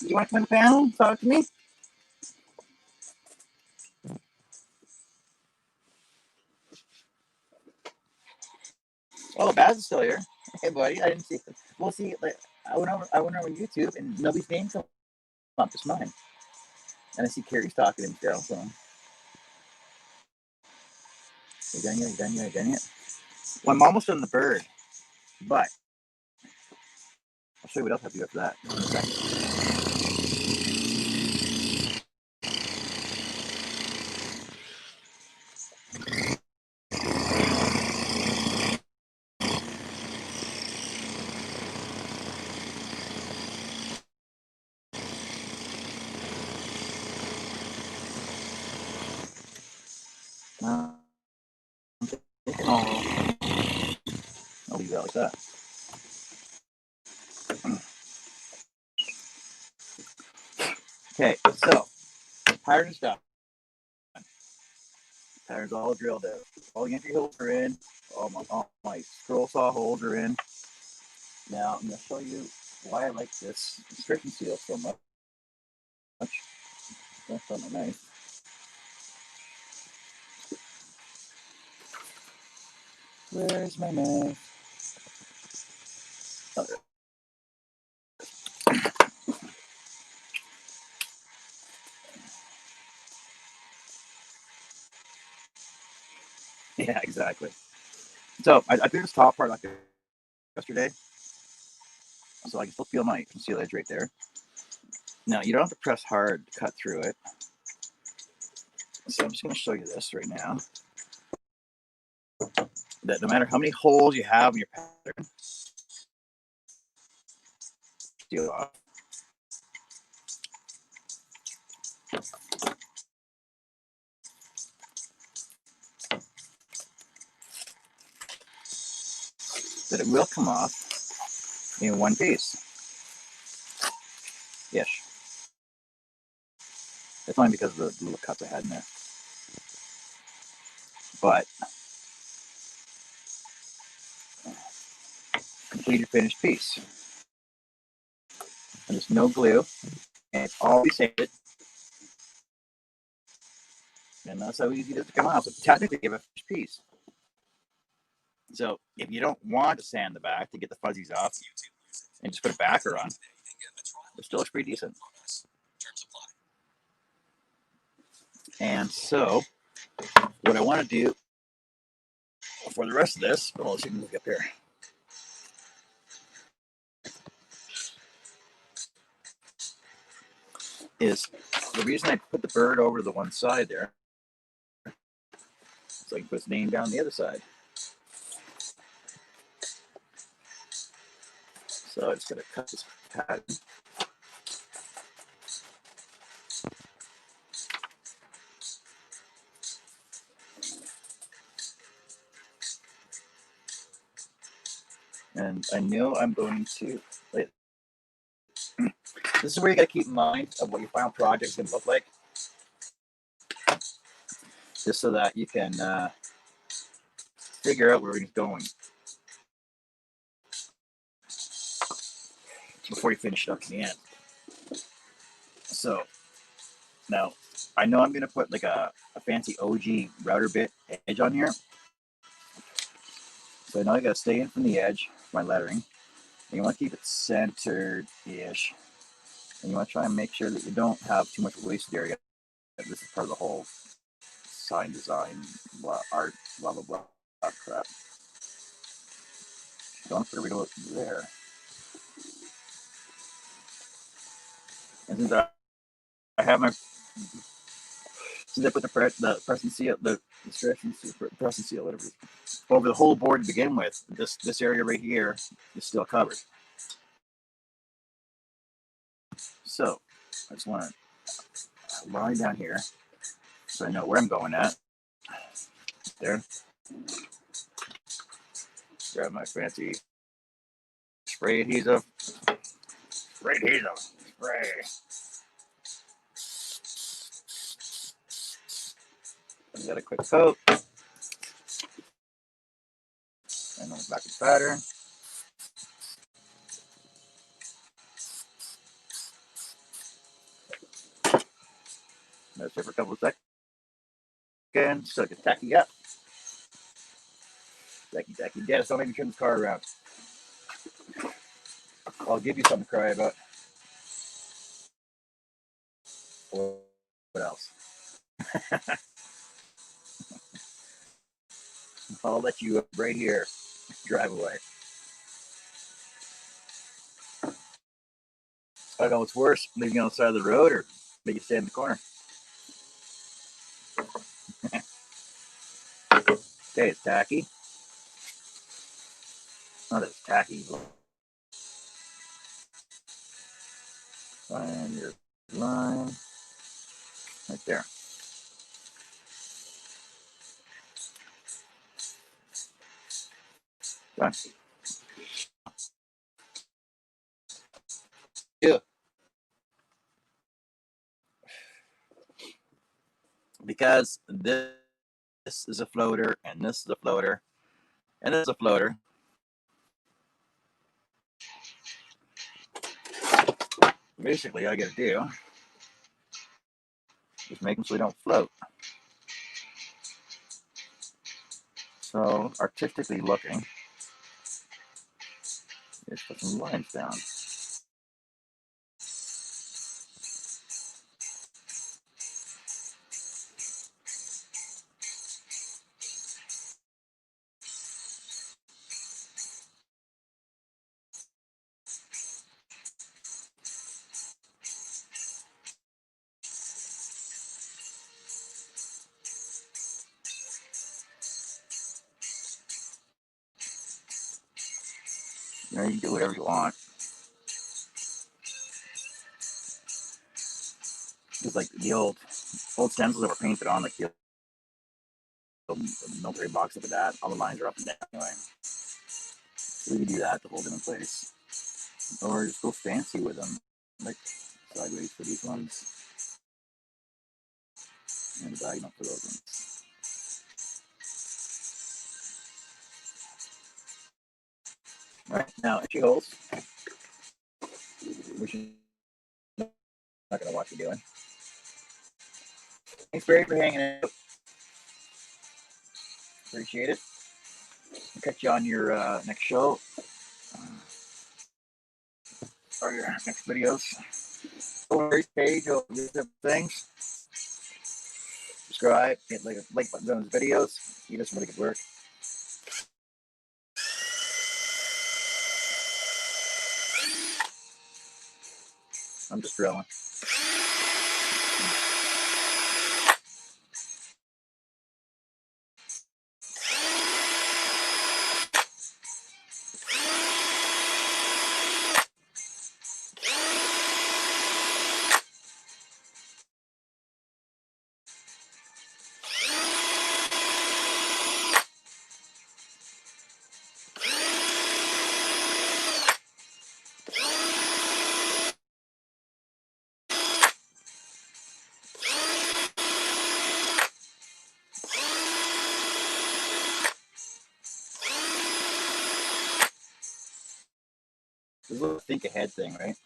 You want to come on the panel? Talk to me? Oh, Baz is still here. Hey, buddy. I didn't see it. We'll see. Like, I went over YouTube and nobody's name come up. It's mine. And I see Carrie's talking to him still. So, you done yet? You done yet? You done yet? Well, I'm almost done the bird, but I'll show you what else I have to do after that in a second. I'll leave that like that. Okay, so pattern is done. Pattern's all drilled out. All the entry holes are in. All my scroll saw holes are in. Now I'm going to show you why I like this stretch and seal so much. That's on my knife. Where's my knife? Oh, yeah, exactly. So I did this top part like yesterday, so I can still feel my conceal edge right there. Now you don't have to press hard to cut through it. So I'm just going to show you this right now. That no matter how many holes you have in your pattern, seal off. That it will come off in one piece. Ish. It's only because of the little cuts I had in there. But completed finished piece. And there's no glue. And it's always sanded. And that's how easy it is to come off. So technically you have a finished piece. So if you don't want to sand the back to get the fuzzies off and just put a backer on, it still looks pretty decent. And so what I want to do for the rest of this, well, let's see if we can look up here. Is the reason I put the bird over the one side there, so I can put his name down the other side. So I'm just going to cut this pattern. And I know I'm going to, wait, this is where you got to keep in mind of what your final project is going to look like. Just so that you can figure out where it's going before you finish it up in the end. So now I know I'm going to put like a fancy OG router bit edge on here. So I know I got to stay in from the edge for my lettering. And you want to keep it centered-ish. And you want to try and make sure that you don't have too much wasted area. This is part of the whole sign design, art, blah, blah, blah, crap. Don't put a wiggle there. And since I have my, since I put the press and seal, the stretch and seal, press and seal, whatever, over the whole board to begin with, this area right here is still covered. So I just want to line down here so I know where I'm going at. There. Grab my fancy spray adhesive. Spray adhesive. Spray. I got a quick coat. And on the back of the pattern. That's it for a couple of seconds. So I can tacky up. Tacky. Dennis, don't make me turn this car around. I'll give you something to cry about. What else? I'll let you right here drive away. I don't know what's worse, leaving you on the side of the road or make you stay in the corner. Okay, it's tacky. Oh, that's tacky. Find your line right there. Done. Yeah. because this is a floater, and this is a floater, and this is a floater. Basically, all I gotta do is make them so they don't float. So, artistically looking, just put some lines down. You know, you can do whatever you want. Just like the old stencils that were painted on, like the military box up at that. All the lines are up and down anyway. So you can do that to hold them in place. Or just go fancy with them, like sideways for these ones, and diagonal for those ones. Alright, now itchy holes, which is not going to watch you doing. Thanks, Barry, for hanging out. Appreciate it. I'll catch you on your next show or your next videos. Page, you'll do different things. Subscribe, hit like buttons on his videos. He does some really good work. I'm just drilling. This is a little think ahead thing, right?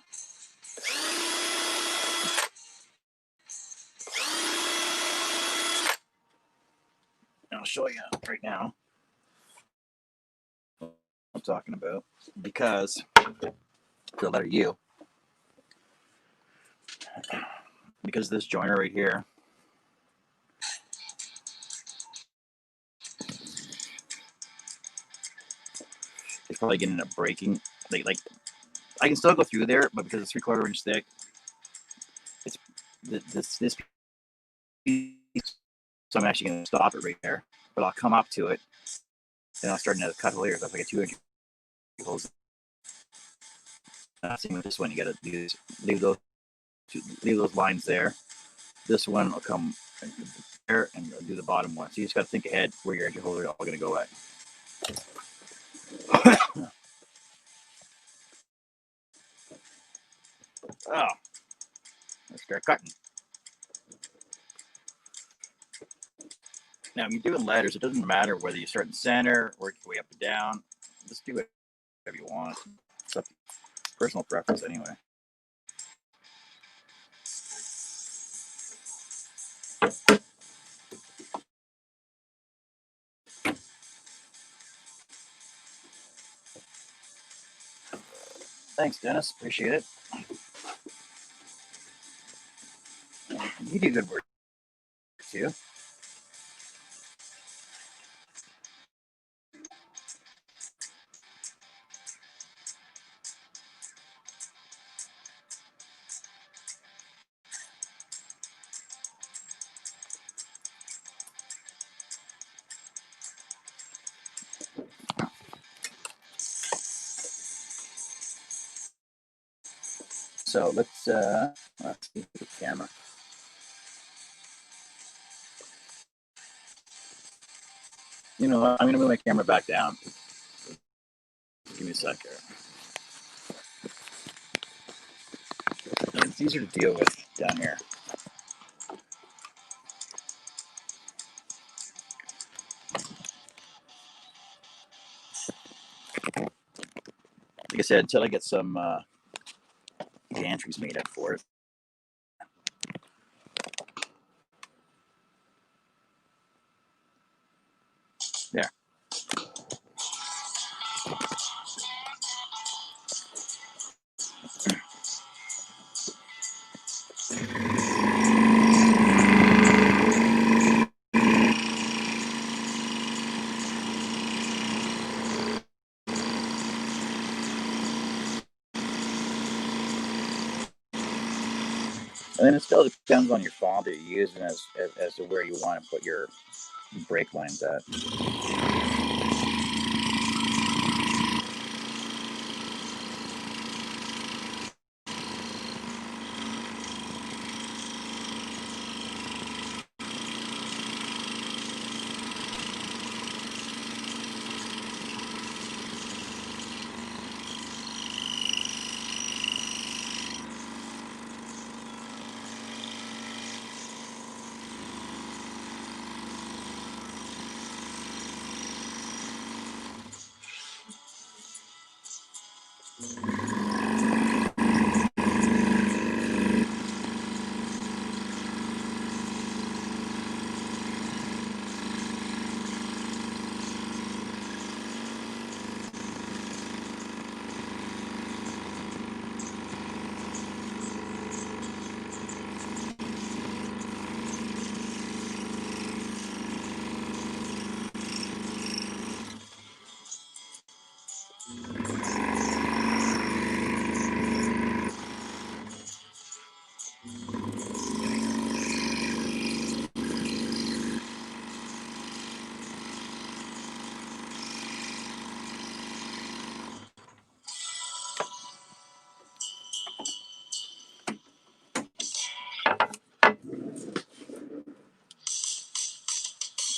I'll show you right now what I'm talking about, because for the letter U, because this joiner right here is probably going to end up breaking. Like I can still go through there, but because it's 3/4 inch thick, it's this piece. So I'm actually going to stop it right there, but I'll come up to it and I'll start to cut the layers up like a 2 inch holes. Same with this one, you got to leave those lines there. This one will come there and do the bottom one. So you just got to think ahead where your edge holes are all going to go at. Oh, let's start cutting. Now, when you're doing ladders, it doesn't matter whether you start in the center, work your way up and down. Just do it whatever you want. It's up to personal preference anyway. Thanks, Dennis. Appreciate it. You do good work too. So let's see the camera. You know what? I'm gonna move my camera back down. Give me a sec here. It's easier to deal with down here. said, until I get some gantries made up for it. There. And then it still depends on your file that you're using as to where you want to put your brake lines at.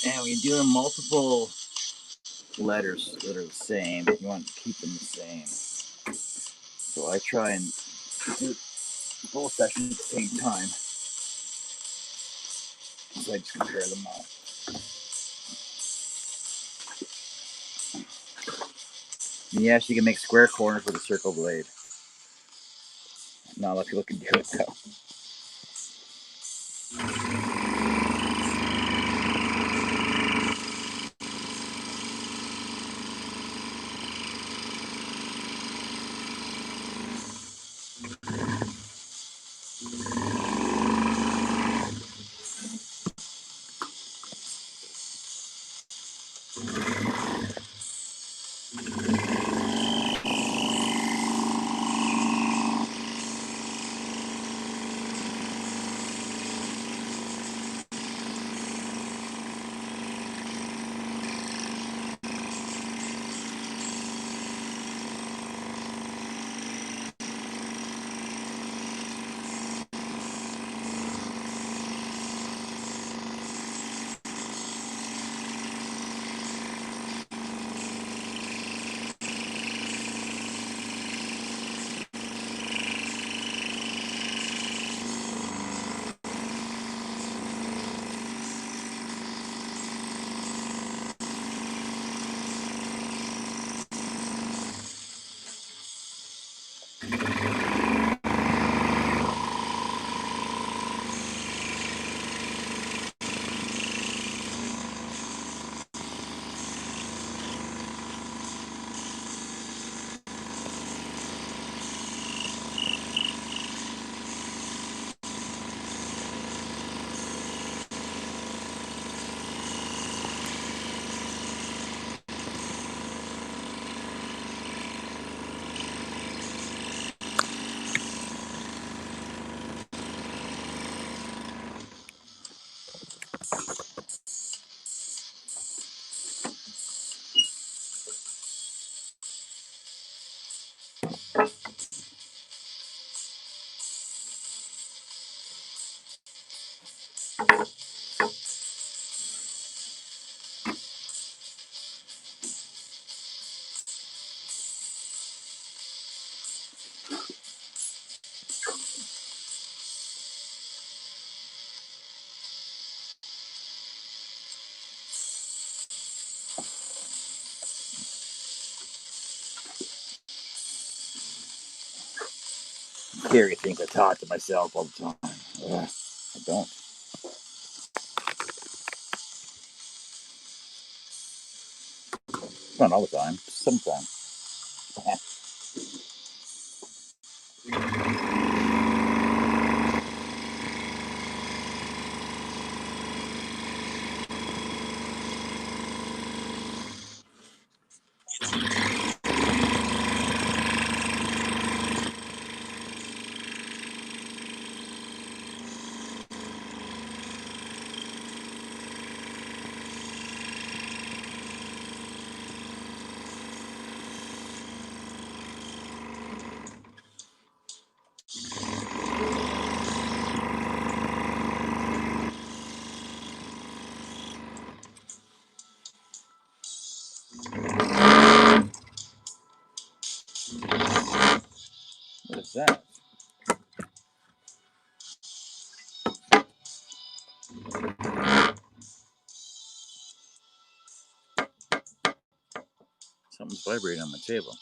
And when you're doing multiple letters that are the same, you want to keep them the same. So I try and do both sessions at the same time. So I just compare them all. And yes, you can make square corners with a circle blade. Not a lot of people can do it though. Gary thinks I talk to myself all the time. Ugh, I don't. Not all the time. Sometimes. What is that? Something's vibrating on my table.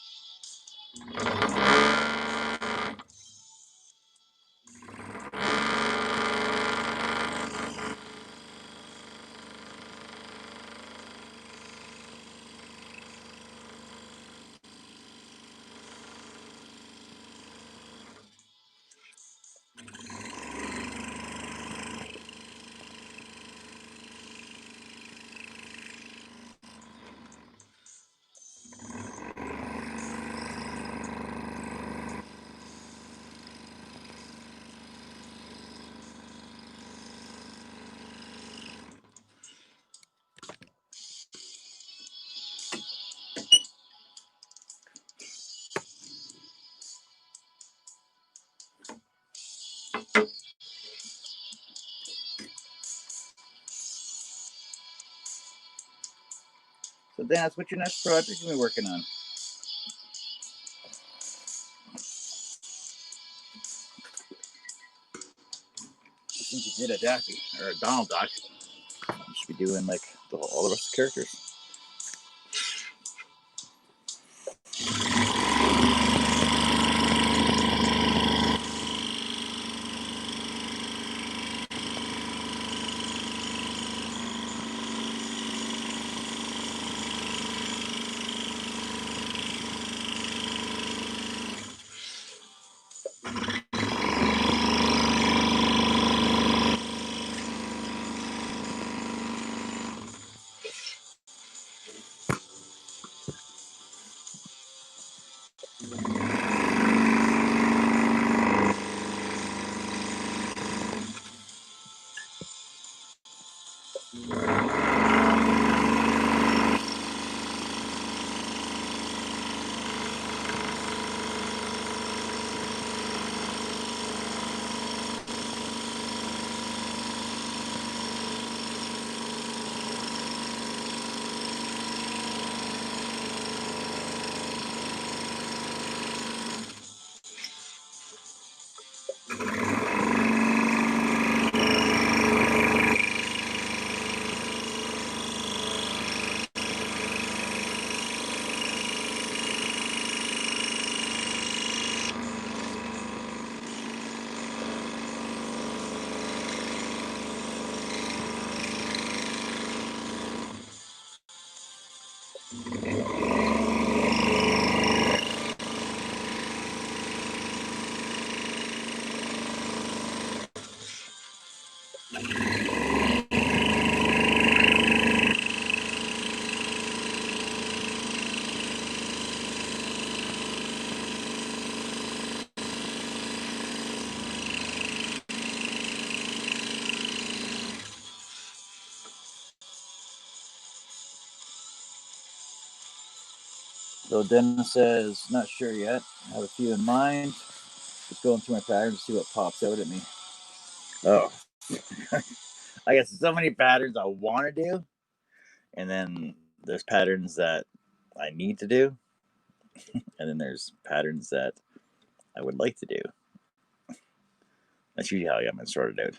So, Dennis, what's your next project you're working on? Since you did a Daffy or a Donald Duck, you should be doing like all the rest of the characters. So Dennis says, not sure yet. I have a few in mind. Just going through my patterns to see what pops out at me. Oh, I guess so many patterns I want to do, and then there's patterns that I need to do, and then there's patterns that I would like to do. That's usually how I'm going to sort it out.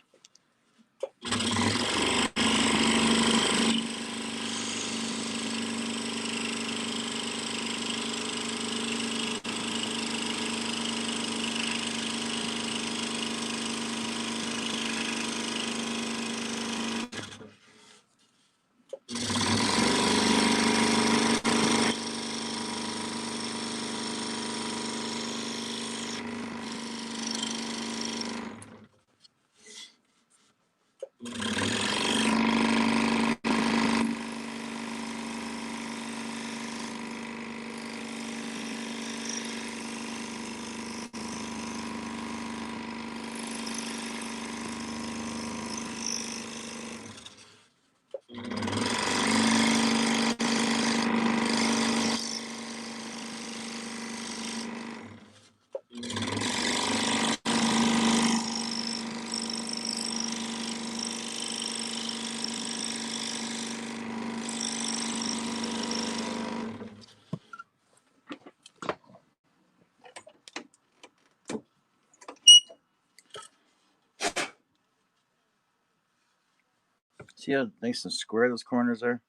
See how nice and square those corners are?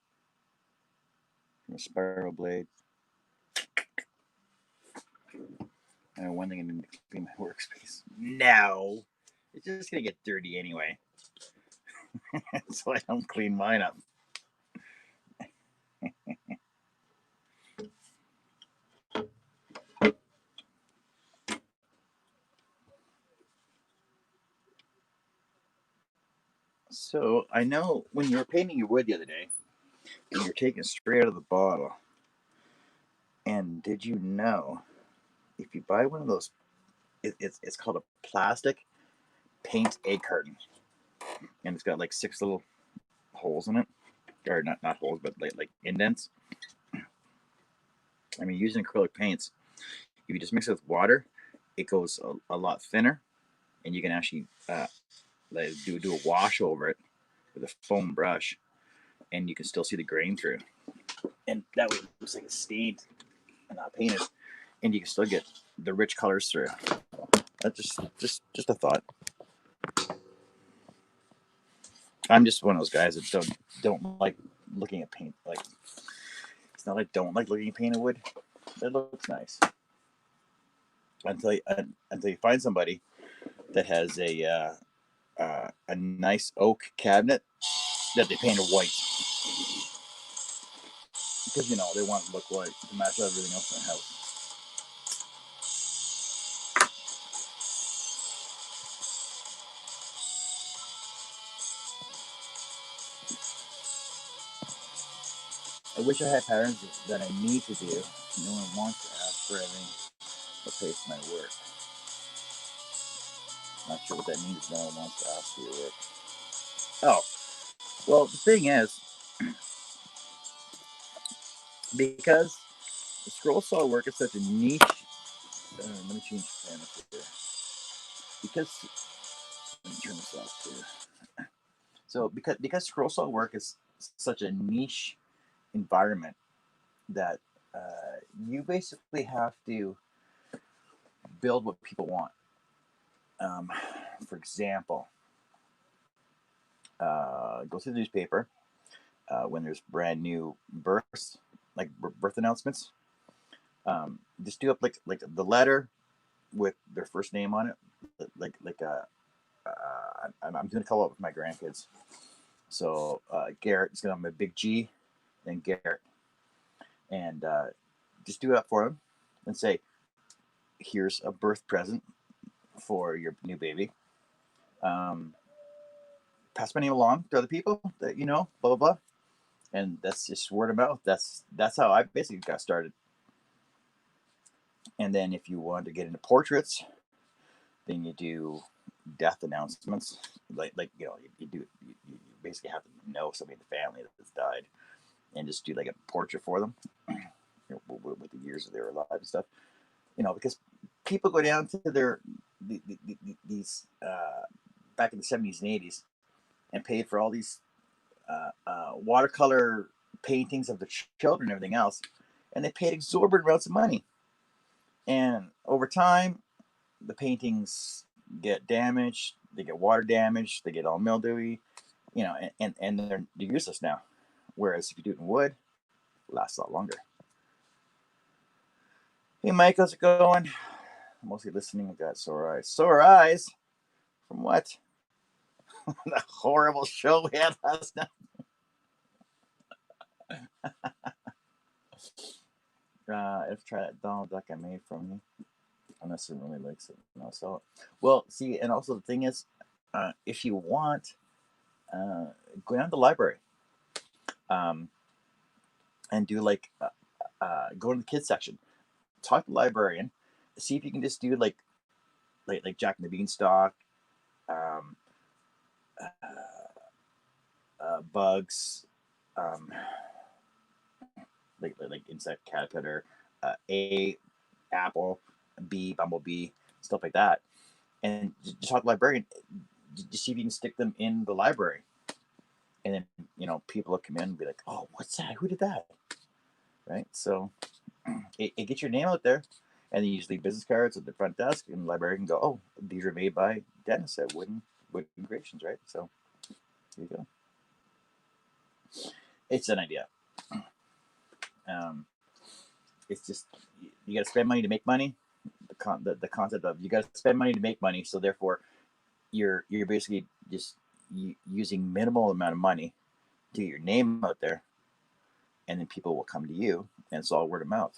From a spiral blade. And one thing I need to clean my workspace. No! It's just gonna get dirty anyway. So I don't clean mine up. So I know when you were painting your wood the other day, and you're taking straight out of the bottle. And did you know if you buy one of those, it's called a plastic paint egg carton, and it's got like 6 little holes in it, or not holes, but like indents. I mean, using acrylic paints, if you just mix it with water, it goes a lot thinner, and you can actually like do a wash over it with a foam brush, and you can still see the grain through, and that way it looks like it's stained and not painted, and you can still get the rich colors through. That's just a thought. I'm just one of those guys that don't like looking at paint. Like, it's not like I don't like looking at painted wood. It looks nice until you find somebody that has a nice oak cabinet that they painted white, because they want to look white to match everything else in the house. I wish I had patterns that I need to do. No one wants to ask for anything but pays my work. Not sure what that means. No one wants to ask for your work. Oh, well, the thing is, because scroll saw work is such a niche. Let me change the camera here. Because let me turn this off too. So because scroll saw work is such a niche environment that you basically have to build what people want. For example, go through the newspaper when there's brand new births, like birth announcements. Just do up like the letter with their first name on it, I'm gonna call it with my grandkids. So Garrett is gonna have a big G, then Garrett, and just do it up for them, and say, "Here's a birth present for your new baby. Um, Pass my name along to other people that blah blah blah." And that's just word of mouth. That's how I basically got started. And then if you want to get into portraits, then you do death announcements. You basically have to know somebody in the family that's died, and just do like a portrait for them, with the years that they were alive and stuff. Because people go down to these back in the 70s and 80s and paid for all these watercolor paintings of the children and everything else, and they paid exorbitant amounts of money. And over time, the paintings get damaged, they get water damaged, they get all mildewy, and they're useless now. Whereas if you do it in wood, it lasts a lot longer. Hey, Mike, how's it going? I'm mostly listening. I got sore eyes. Sore eyes? From what? The horrible show we had last night. Let's try that Donald Duck I made from you. Unless it really likes it, and I'll sell it. Well, see, and also the thing is, if you want, go down to the library, um, and do go to the kids section, talk to the librarian, see if you can just do like Jack and the Beanstalk, um, Bugs, um, like insect, caterpillar, A, apple, B, bumblebee, stuff like that. And just talk to the librarian. Just see if you can stick them in the library. And then, people will come in and be like, oh, what's that? Who did that? Right? So it gets your name out there. And then you just leave business cards at the front desk, and the librarian can go, oh, these are made by Dennis at Wooden Creations, right? So there you go. It's an idea. Um, it's just, you got to spend money to make money. The concept of you got to spend money to make money, so therefore you're basically just using minimal amount of money to get your name out there, and then people will come to you, and it's all word of mouth.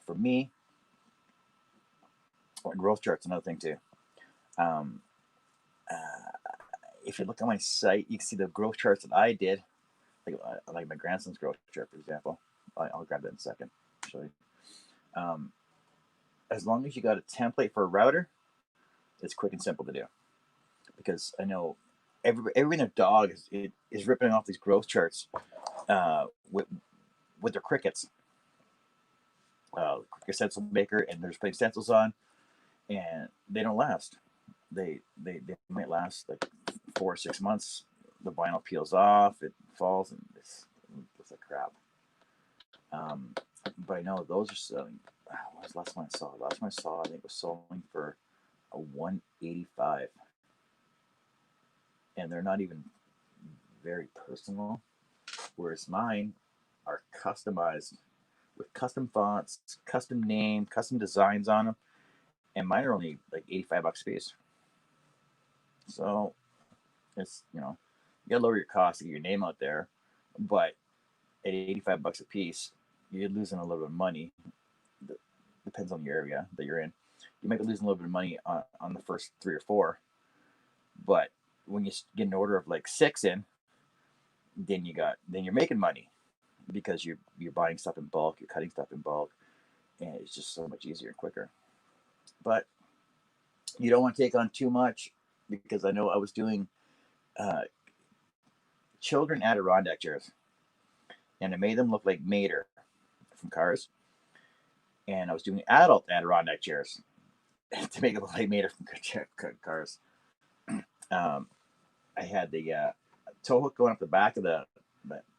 For me, growth charts another thing too. Um, if you look on my site, you can see the growth charts that I did, like my grandson's growth chart, for example. I'll grab that in a second. Show you. As long as you got a template for a router, it's quick and simple to do. Because I know every their dog is ripping off these growth charts with their crickets. Cricket stencil maker, and they're just putting stencils on, and they don't last. They might last like 4 or 6 months. The vinyl peels off, it falls, and it's like crap. But I know those are selling. What was the last one I saw? Last one I saw, I think, was selling for a 185, and they're not even very personal. Whereas mine are customized with custom fonts, custom name, custom designs on them, and mine are only like $85 a piece. So it's you gotta lower your cost to get your name out there, but at $85 a piece, you're losing a little bit of money. Depends on the area that you're in. You might be losing a little bit of money on the first 3 or 4, but when you get an order of like 6 in, then you're making money because you're buying stuff in bulk, you're cutting stuff in bulk, and it's just so much easier and quicker. But you don't want to take on too much, because I know I was doing children Adirondack chairs, and I made them look like Mater from Cars, and I was doing adult Adirondack chairs to make it look like Mater from Cars. I had the tow hook going up the back of the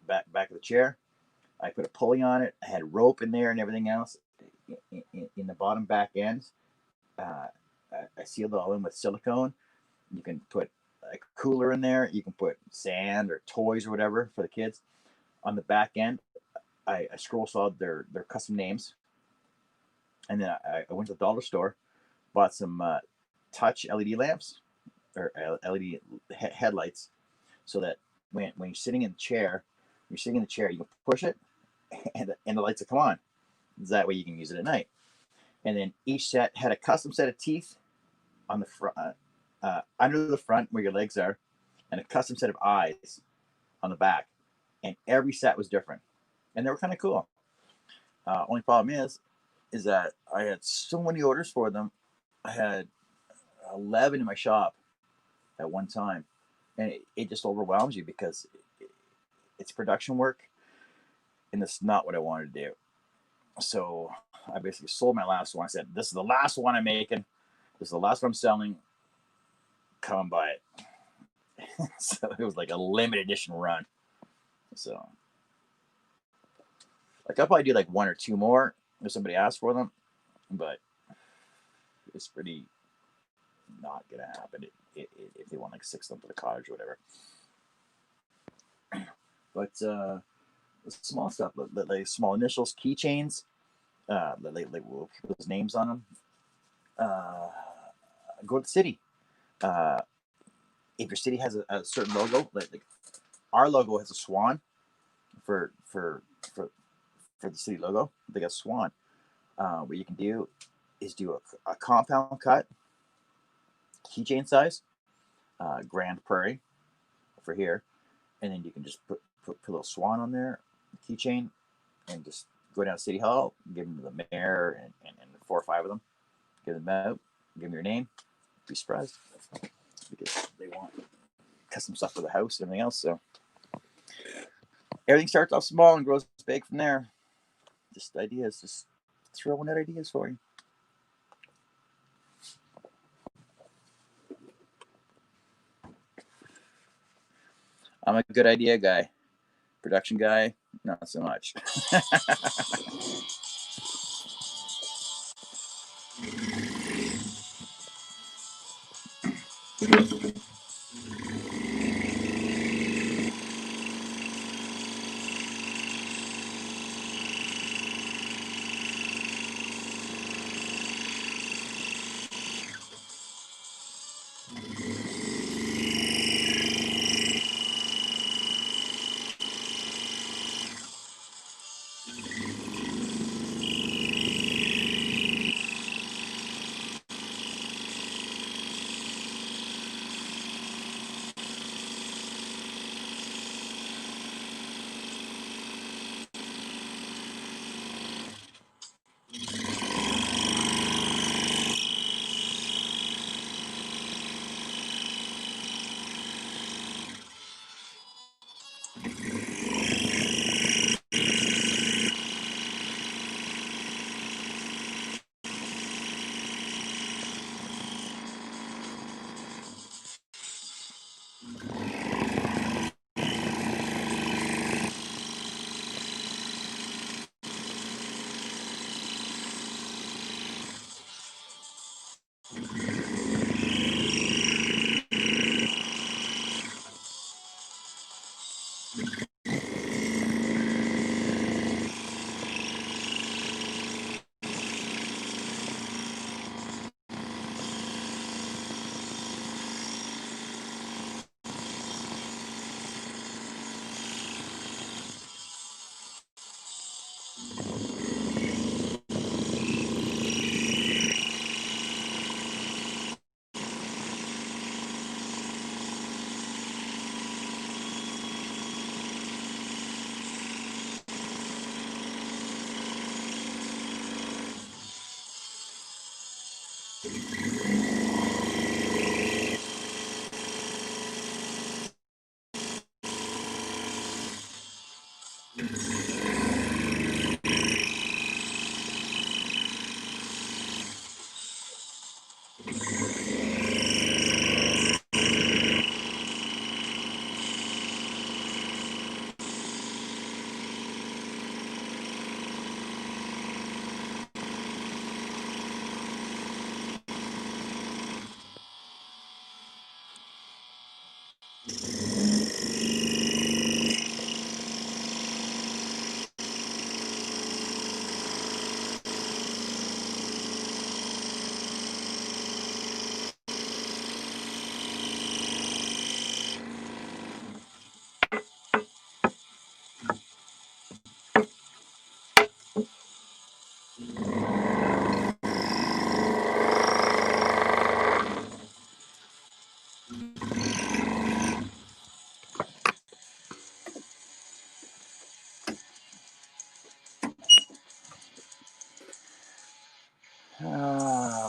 back of the chair. I put a pulley on it. I had rope in there and everything else in the bottom back end. I sealed it all in with silicone. You can put a cooler in there. You can put sand or toys or whatever for the kids. On the back end, I scroll sawed their custom names, and then I went to the dollar store, bought some touch LED lamps or LED headlights, so that when you're sitting in the chair, you can push it, and the lights will come on. That way you can use it at night. And then each set had a custom set of teeth on the front, under the front where your legs are, and a custom set of eyes on the back. And every set was different, and they were kind of cool. Only problem is that I had so many orders for them. I had 11 in my shop at one time, and it just overwhelms you because it's production work, and it's not what I wanted to do. So I basically sold my last one. I said, "This is the last one I'm making. This is the last one I'm selling. Come and buy it." So it was like a limited edition run. So like I'll probably do like 1 or 2 more if somebody asks for them, but it's pretty not gonna happen if they want like 6 of them for the cottage or whatever. But small stuff, like small initials, keychains, like people's names on them. Go to the city. If your city has a certain logo, like our logo has a swan for the city logo. They got a swan. What you can do is do a compound cut, keychain size, Grand Prairie for here, and then you can just put a little swan on there, keychain, and just go down to City Hall, give them to the mayor and 4 or 5 of them, give them out, give them your name, be surprised, because they want custom stuff for the house and everything else. So Everything starts off small and grows big from there. Just ideas, just throwing out ideas for you. I'm a good idea guy. Production guy, not so much.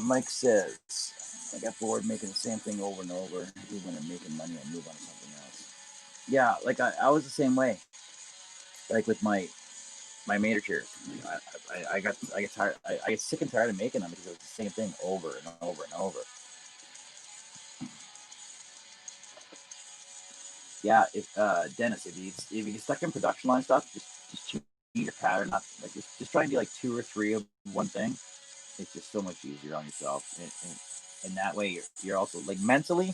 Mike says, I got bored making the same thing over and over. Even when I'm making money, I move on to something else. Yeah, like I was the same way. Like with my mater chairs, I get tired. I get sick and tired of making them because it's the same thing over and over and over. Yeah, if Dennis, if you get stuck in production line stuff, just change your pattern. Not like just try and do like two or three of one thing. It's just so much easier on yourself, and that way you're also like mentally,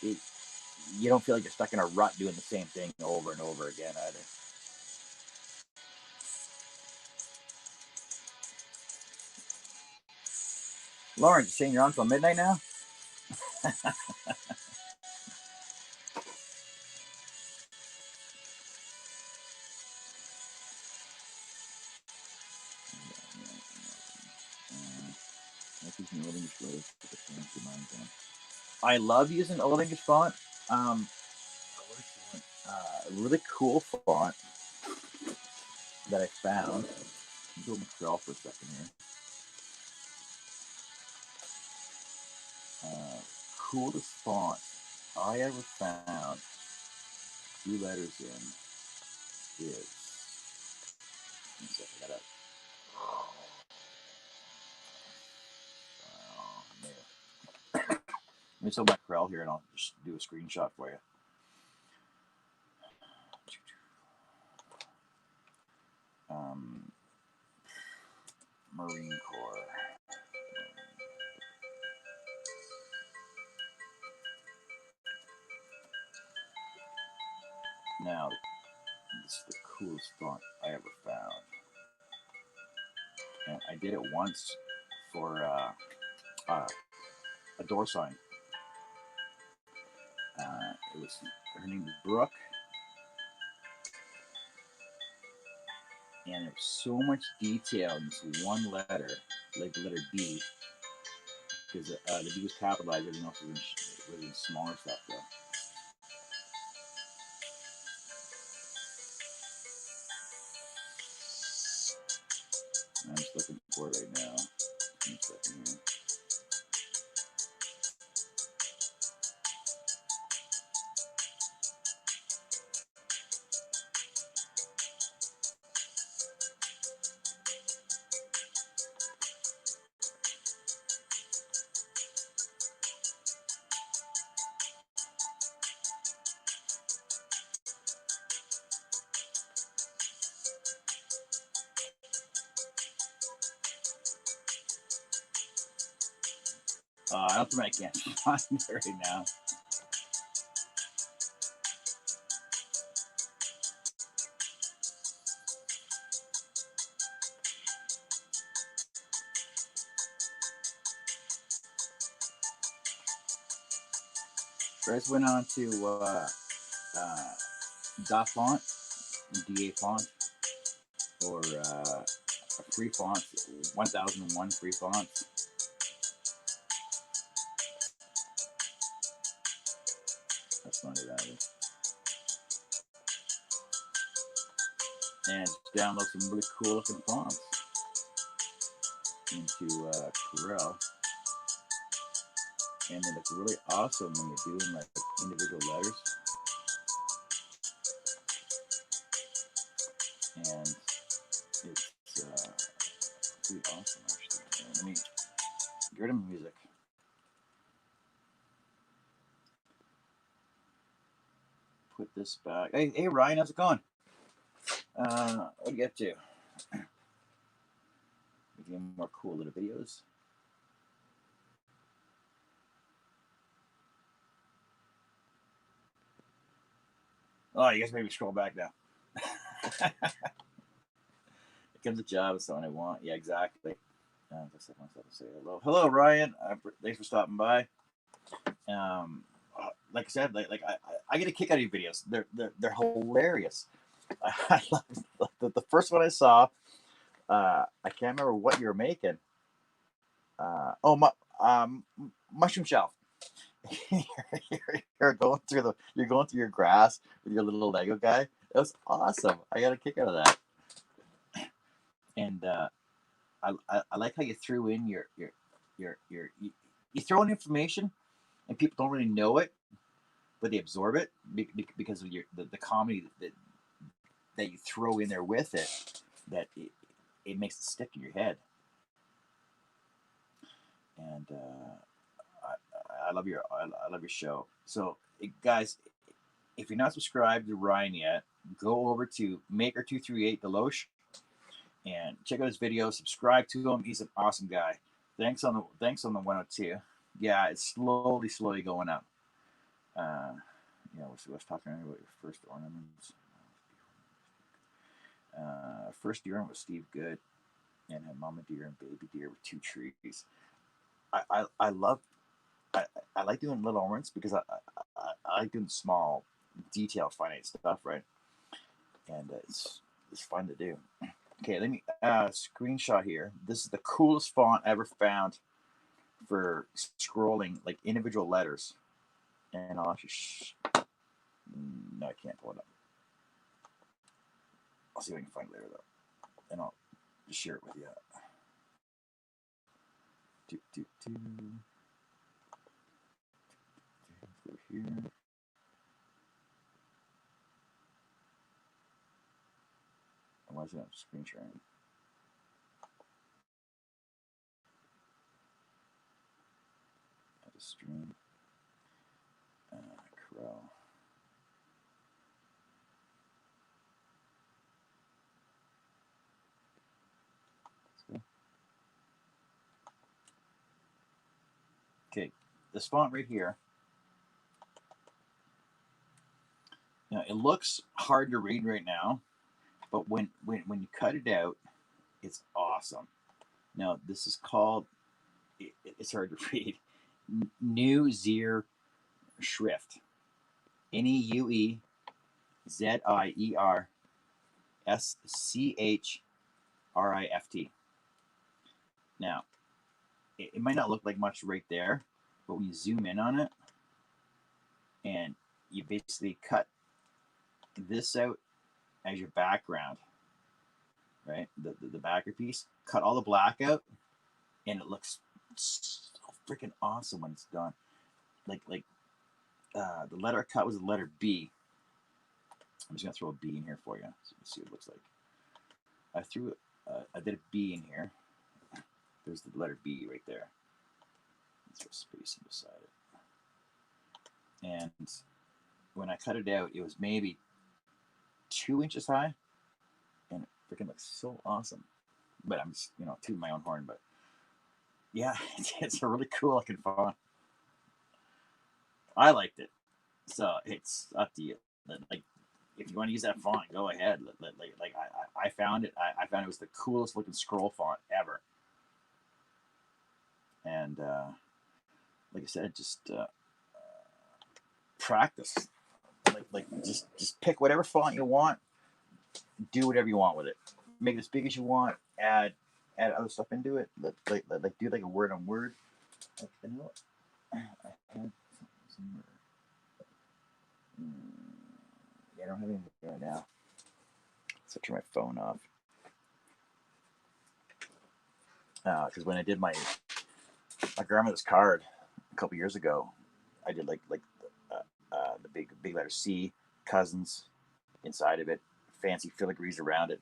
it, you don't feel like you're stuck in a rut doing the same thing over and over again either. Lauren, you saying you're on till midnight now? I love using Old English font. Um, a really cool font that I found. Go scroll for a second here. Coolest font I ever found. Two letters in. is. One second, I gotta. Let me show my Corel here, and I'll just do a screenshot for you. Marine Corps. Now, this is the coolest font I ever found. And I did it once for a door sign. It was her name was Brooke, and there was so much detail in this one letter, like the letter D, because the D was capitalized. Everything else was in smaller stuff though. I'm just looking for it right now. Give me a second here. I don't think I can find it right now. First went on to Da Font, DA Font, or a free font, 1001 free fonts. That's not it either. And download some really cool looking fonts into Corel. And they look really awesome when you're doing like individual letters. And it's pretty awesome actually. Let me get rid of music. Put this back. Hey Ryan, how's it going? What do you get to? Making more cool little videos. Oh, you guys maybe scroll back now. It comes a job, it's something I want. Yeah, exactly. Just let myself say hello. Hello, Ryan. Thanks for stopping by. Like I said, I get a kick out of your videos. They're hilarious. I love the first one I saw. I can't remember what you were making. Mushroom shelf. you're going through your grass with your little Lego guy. That was awesome. I got a kick out of that. And I like how you threw in you throw in information and people don't really know it, but they absorb it because of the comedy that you throw in there with it. That it makes it stick in your head. And I love your show. So guys, if you're not subscribed to Ryan yet, go over to Maker238 Deloche and check out his video. Subscribe to him. He's an awesome guy. Thanks on the 102. Yeah, it's slowly going up. We're talking about your first ornaments. First deer was Steve Good, and had Mama Deer and Baby Deer with 2 trees. I love. I like doing little ornaments because I like doing small, detailed, finite stuff, right? And it's fun to do. Okay, let me screenshot here. This is the coolest font I ever found for scrolling like individual letters. And I'll actually no, I can't pull it up. I'll see if I can find it later though, and I'll just share it with you. Here. Why is it not screen sharing? Add a stream. Crow. Okay, this font right here. Now it looks hard to read right now, but when you cut it out, it's awesome. Now this is called. It's hard to read. New Zier Schrift. NEUZIERSCHRIFT. Now, it might not look like much right there, but when you zoom in on it, and you basically cut this out as your background, right? The backer piece, cut all the black out, and it looks so freaking awesome when it's done. Like the letter I cut was the letter B. I'm just gonna throw a B in here for you, so you can see what it looks like. I did a B in here. There's the letter B right there. Let's throw space beside it. And when I cut it out, it was maybe 2 inches high, and it freaking looks so awesome. But I'm just, tooting my own horn. But yeah, it's a really cool looking font. I liked it, so it's up to you. Like, if you want to use that font, go ahead. Like I found it. I found it was the coolest looking scroll font ever. And like I said, just practice. Like just pick whatever font you want. Do whatever you want with it. Make it as big as you want. Add other stuff into it. Like do like a word on word. I had somewhere. Yeah, I don't have anything right now. So turn my phone off. Because when I did my grandmother's card a couple years ago, I did like the big letter C, cousins inside of it, fancy filigrees around it,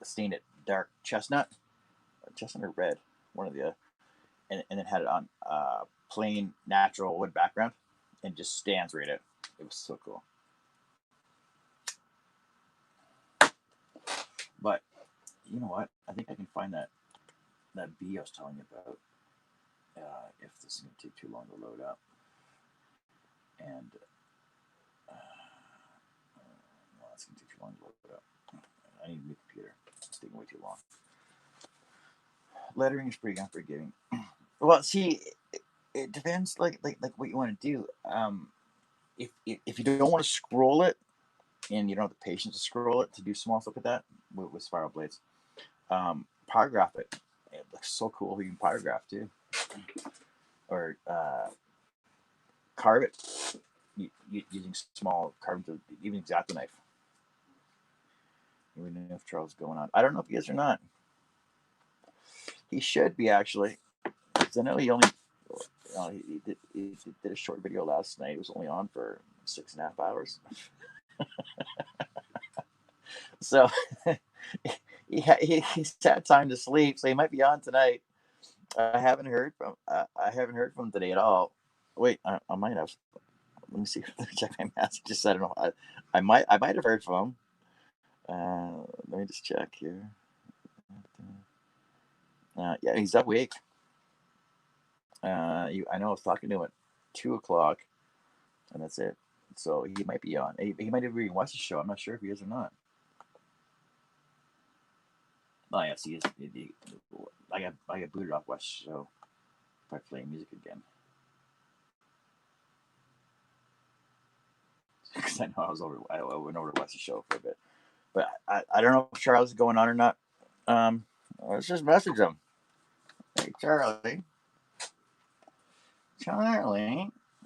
stained it dark chestnut or red, one of the other, and then had it on plain natural wood background, and just stands right out. It was so cool. But you know what? I think I can find that bee I was telling you about. If this is going to take too long to load up, and no, it's going to take too long to load up. I need a new computer. It's taking way too long. Lettering is pretty unforgiving. Well, see, it depends. Like what you want to do. If you don't want to scroll it, and you don't have the patience to scroll it to do small stuff like that with spiral blades, pyrograph it. It looks so cool. You can pyrograph too, or carve it using small carving, even X-Acto knife. We don't know if Charles is going on. I don't know if he is or not. He should be, actually. I know he only he did a short video last night. It was only on for 6.5 hours. So he's had time to sleep, so he might be on tonight. I haven't heard from him today at all. Wait, I might have. Let me see. Let me check my messages. I don't know. I might have heard from him. Let me just check here. Yeah, he's awake. I know I was talking to him at 2 o'clock, and that's it. So he might be on. He might have even watched the show. I'm not sure if he is or not. Oh yes, he is. I got booted off West Show by playing music again. Because I know I went over to West Show for a bit, but I don't know if Charles is going on or not. Let's just message him. Hey Charlie,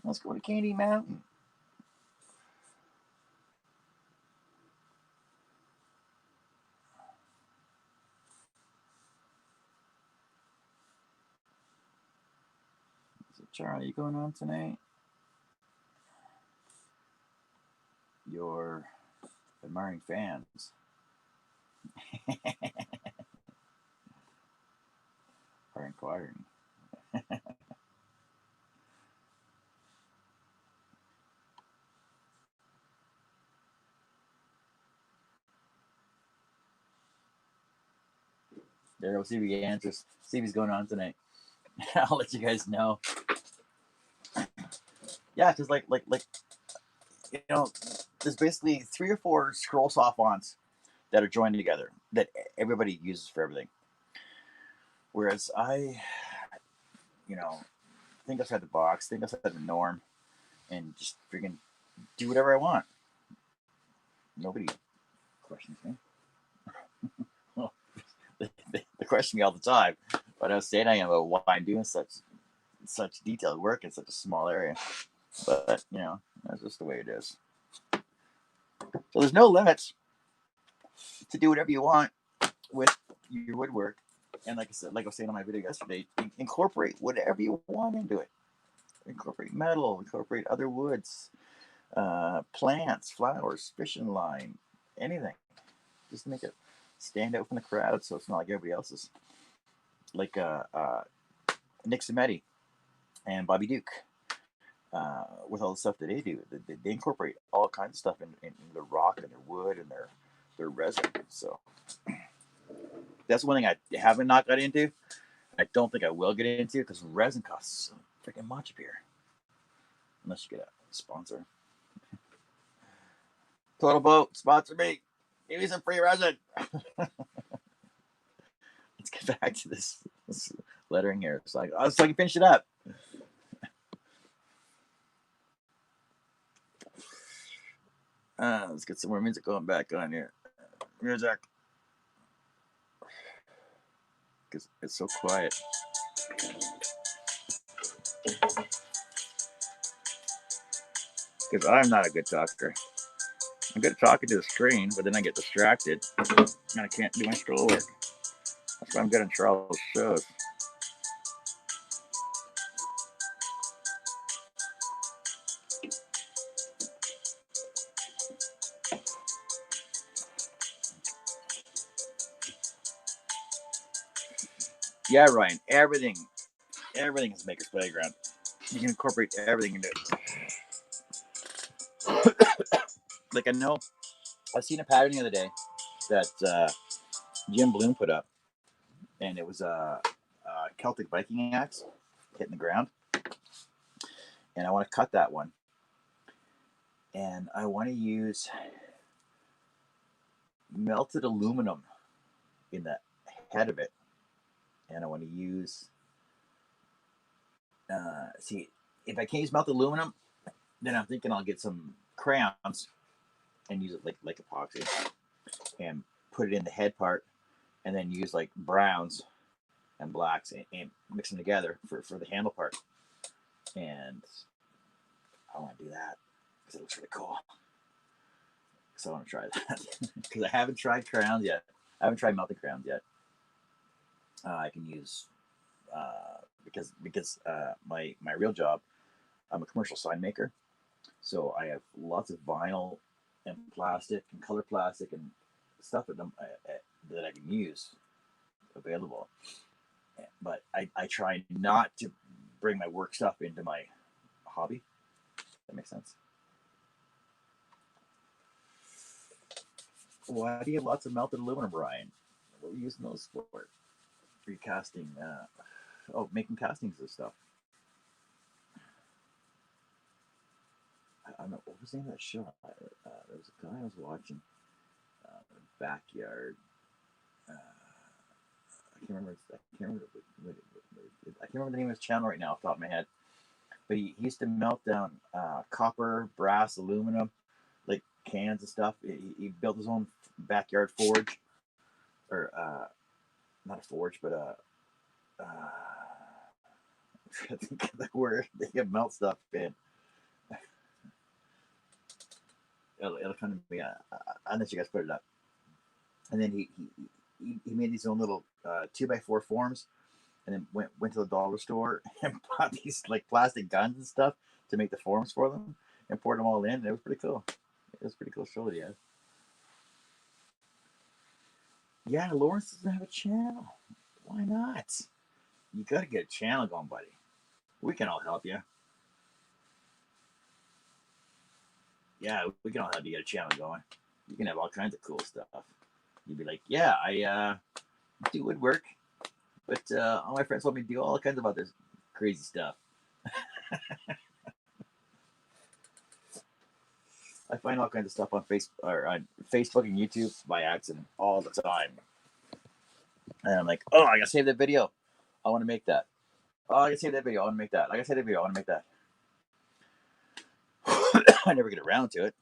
let's go to Candy Mountain. So Charlie, you going on tonight? Your admiring fans are inquiring. There, we'll see if he answers. See if he's going on tonight. I'll let you guys know. Yeah, because like you know, there's basically 3 or 4 scroll soft fonts that are joined together that everybody uses for everything. Whereas I, think outside the box, think outside the norm, and just freaking do whatever I want. Nobody questions me. Well, they question me all the time, but how saying I am about why I'm doing such detailed work in such a small area. But that's just the way it is. So there's no limits to do whatever you want with your woodwork. And like I said, like I was saying on my video yesterday, incorporate whatever you want into it. Incorporate metal, incorporate other woods, plants, flowers, fishing line, anything. Just make it stand out from the crowd so it's not like everybody else's. Like Nick Cimetti and Bobby Duke, with all the stuff that they do, they incorporate all kinds of stuff in their rock and their wood and their resin. So that's one thing I haven't not got into. I don't think I will get into because resin costs so freaking much up here. Unless you get a sponsor. Total Boat, sponsor me. Give me some free resin. Let's get back to this lettering here. So I can finish it up. Let's get some more music going back on here. Music. Because it's so quiet. Because I'm not a good talker. I'm good at talking to the screen, but then I get distracted and I can't do my scroll work. That's why I'm good on Charles' shows. Yeah, Ryan. Everything is Maker's Playground. You can incorporate everything into it. Like I know, I seen a pattern the other day that Jim Bloom put up, and it was a Celtic Viking axe hitting the ground, and I want to cut that one, and I want to use melted aluminum in the head of it, and I want to use see if I can't use melted aluminum, then I'm thinking I'll get some crayons and use it like epoxy and put it in the head part, and then use like browns and blacks and mix them together for the handle part. And I want to do that because it looks really cool. So I want to try that because I haven't tried crayons yet. I haven't tried melted crayons yet. I can use because my real job, I'm a commercial sign maker, so I have lots of vinyl and plastic and color plastic and stuff that I can use available. But I try not to bring my work stuff into my hobby. That makes sense. Why do you have lots of melted aluminum, Brian? What are you using those for? For your casting? Making castings of stuff. I don't know. What was the name of that show? There was a guy I was watching. Backyard. I can't remember. I can't remember the name of his channel right now off the top of my head. But he used to melt down copper, brass, aluminum, like cans and stuff. He built his own backyard forge, or not a forge, but I think the word they can melt stuff in. It'll come to me. Unless you guys put it up. And then he made these own little 2x4 forms, and then went to the dollar store and bought these like plastic guns and stuff to make the forms for them, and poured them all in. And it was pretty cool. It was pretty cool show that he had. Yeah, Lawrence doesn't have a channel. Why not? You gotta get a channel going, buddy. We can all help you. Yeah, we can all help you get a channel going. You can have all kinds of cool stuff. You'd be like, yeah, I do woodwork, but all my friends want me to do all kinds of other crazy stuff. I find all kinds of stuff on Facebook and YouTube by accident all the time, and I'm like, oh, I gotta save that video. I want to make that. Oh, I gotta save that video. I want to make that. I gotta save that video. I want to make that. I never get around to it,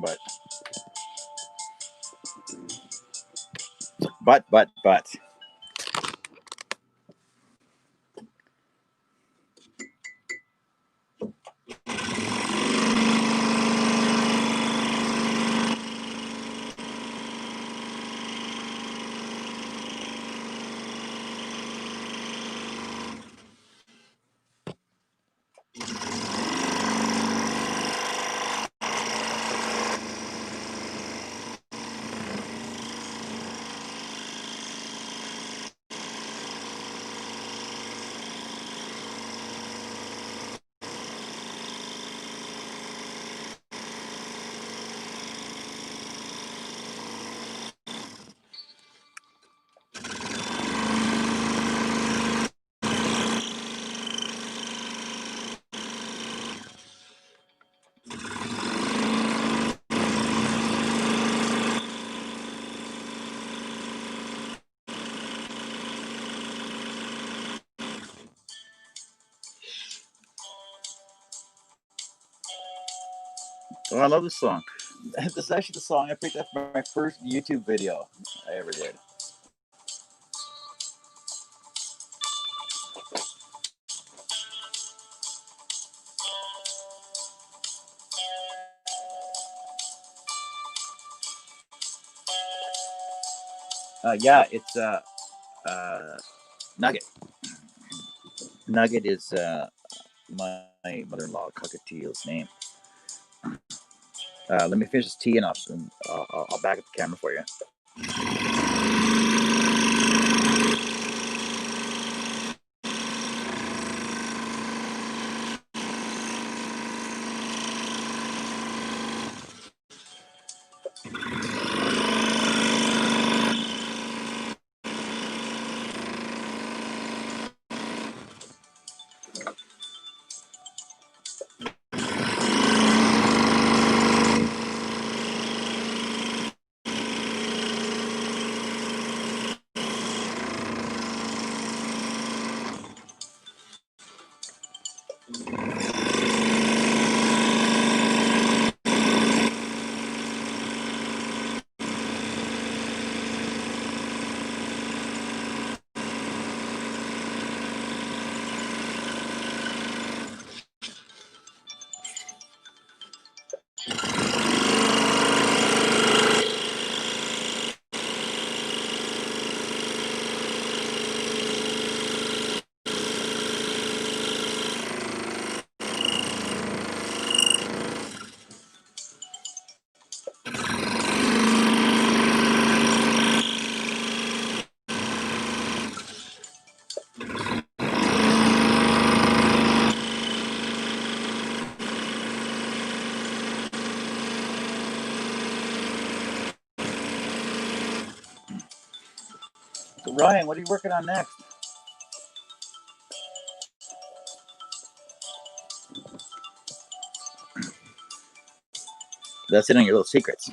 but but. Oh, I love this song. This is actually the song I picked up for my first YouTube video I ever did. Yeah, it's Nugget. Nugget is my mother-in-law Cockatiel's name. Let me finish this tea and I'll back up the camera for you. So Ryan, what are you working on next? That's it on your little secrets.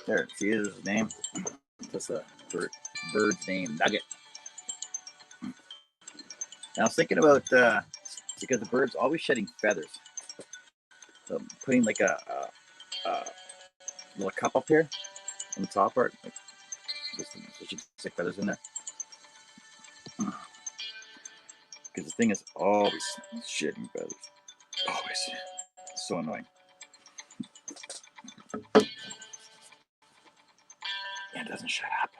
There, see, there's his name. That's the bird's name, Nugget. And I was thinking about because the bird's always shedding feathers. putting like a little cup up here on the top part, like just so you can stick feathers in there. Because the thing is always shitting feathers. Always. So annoying. And it doesn't shut up.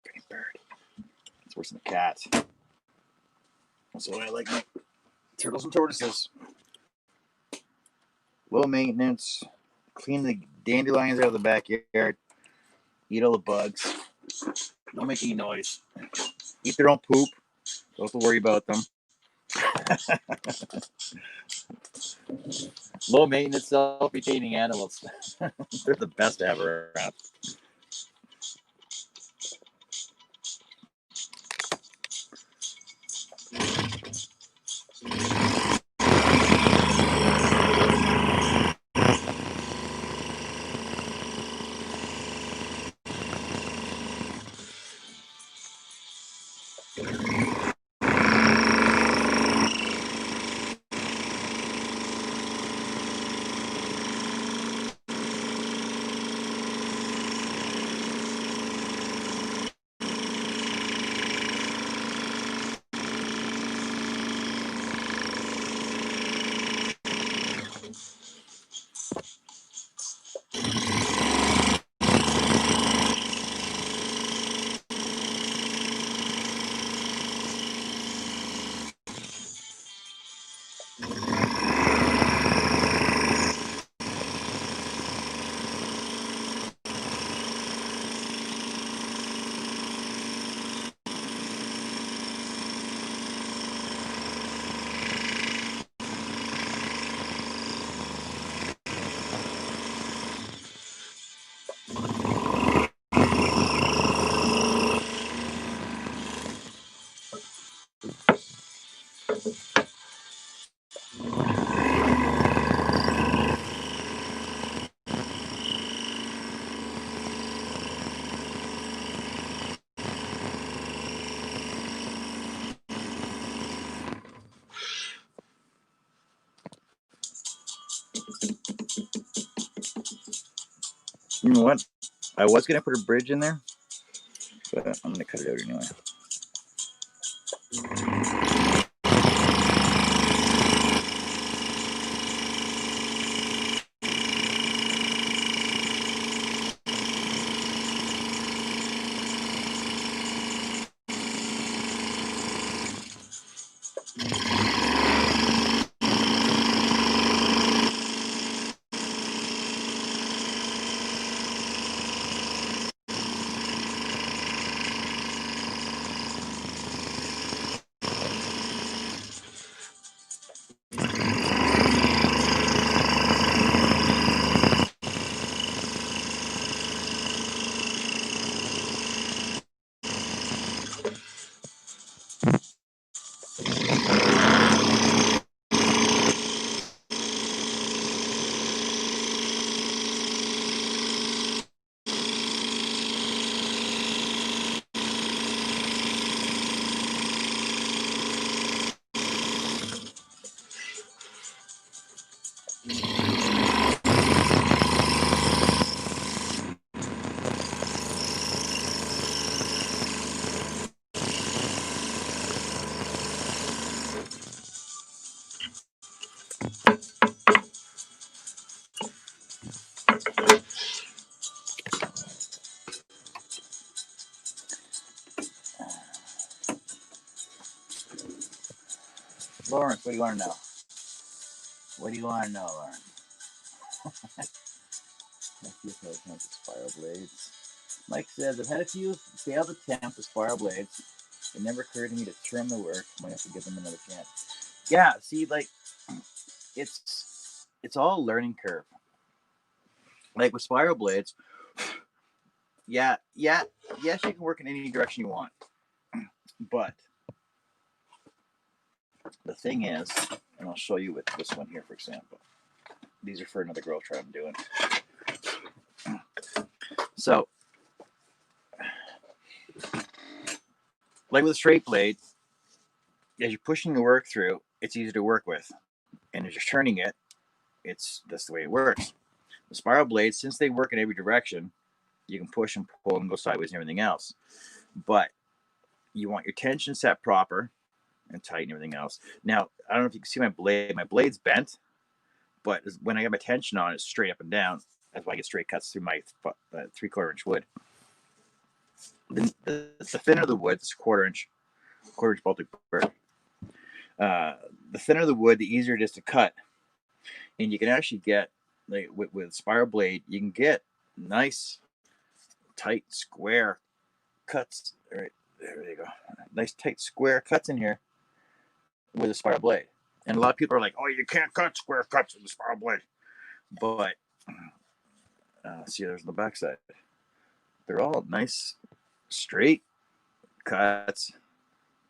Pretty bird. It's worse than a cat. That's why I like my turtles and tortoises. Low maintenance. Clean the dandelions out of the backyard. Eat all the bugs. Don't make any noise. Eat their own poop. Don't have to worry about them. Low maintenance, self-retaining animals. They're the best to have around. You know what? I was going to put a bridge in there, but I'm going to cut it out anyway. Lawrence, what do you want to know? What do you want to know, Lawrence? Spiral blades. Mike says, I've had a few failed attempts with spiral blades. It never occurred to me to trim the work. Might have to give them another chance. Yeah, see, like, it's all a learning curve. Like with spiral blades, yes, you can work in any direction you want. But the thing is, and I'll show you with this one here, for example. These are for another grow trap I'm doing. So, like with a straight blade, as you're pushing the work through, it's easy to work with. and as you're turning it, that's the way it works. The spiral blades, since they work in every direction, you can push and pull and go sideways and everything else. But you want your tension set proper and tight and everything else. Now, I don't know if you can see my blade. My blade's bent, but when I get my tension on, it's straight up and down. That's why I get straight cuts through my 3/4 inch wood. The thinner the wood, it's quarter inch Baltic bird. The thinner the wood, the easier it is to cut, and you can actually get like with spiral blade, you can get nice, tight, square cuts. Right there you go. Nice, tight, square cuts in here with a spiral blade. And a lot of people are like, "Oh, you can't cut square cuts with a spiral blade." But see, there's the backside. They're all nice, straight cuts,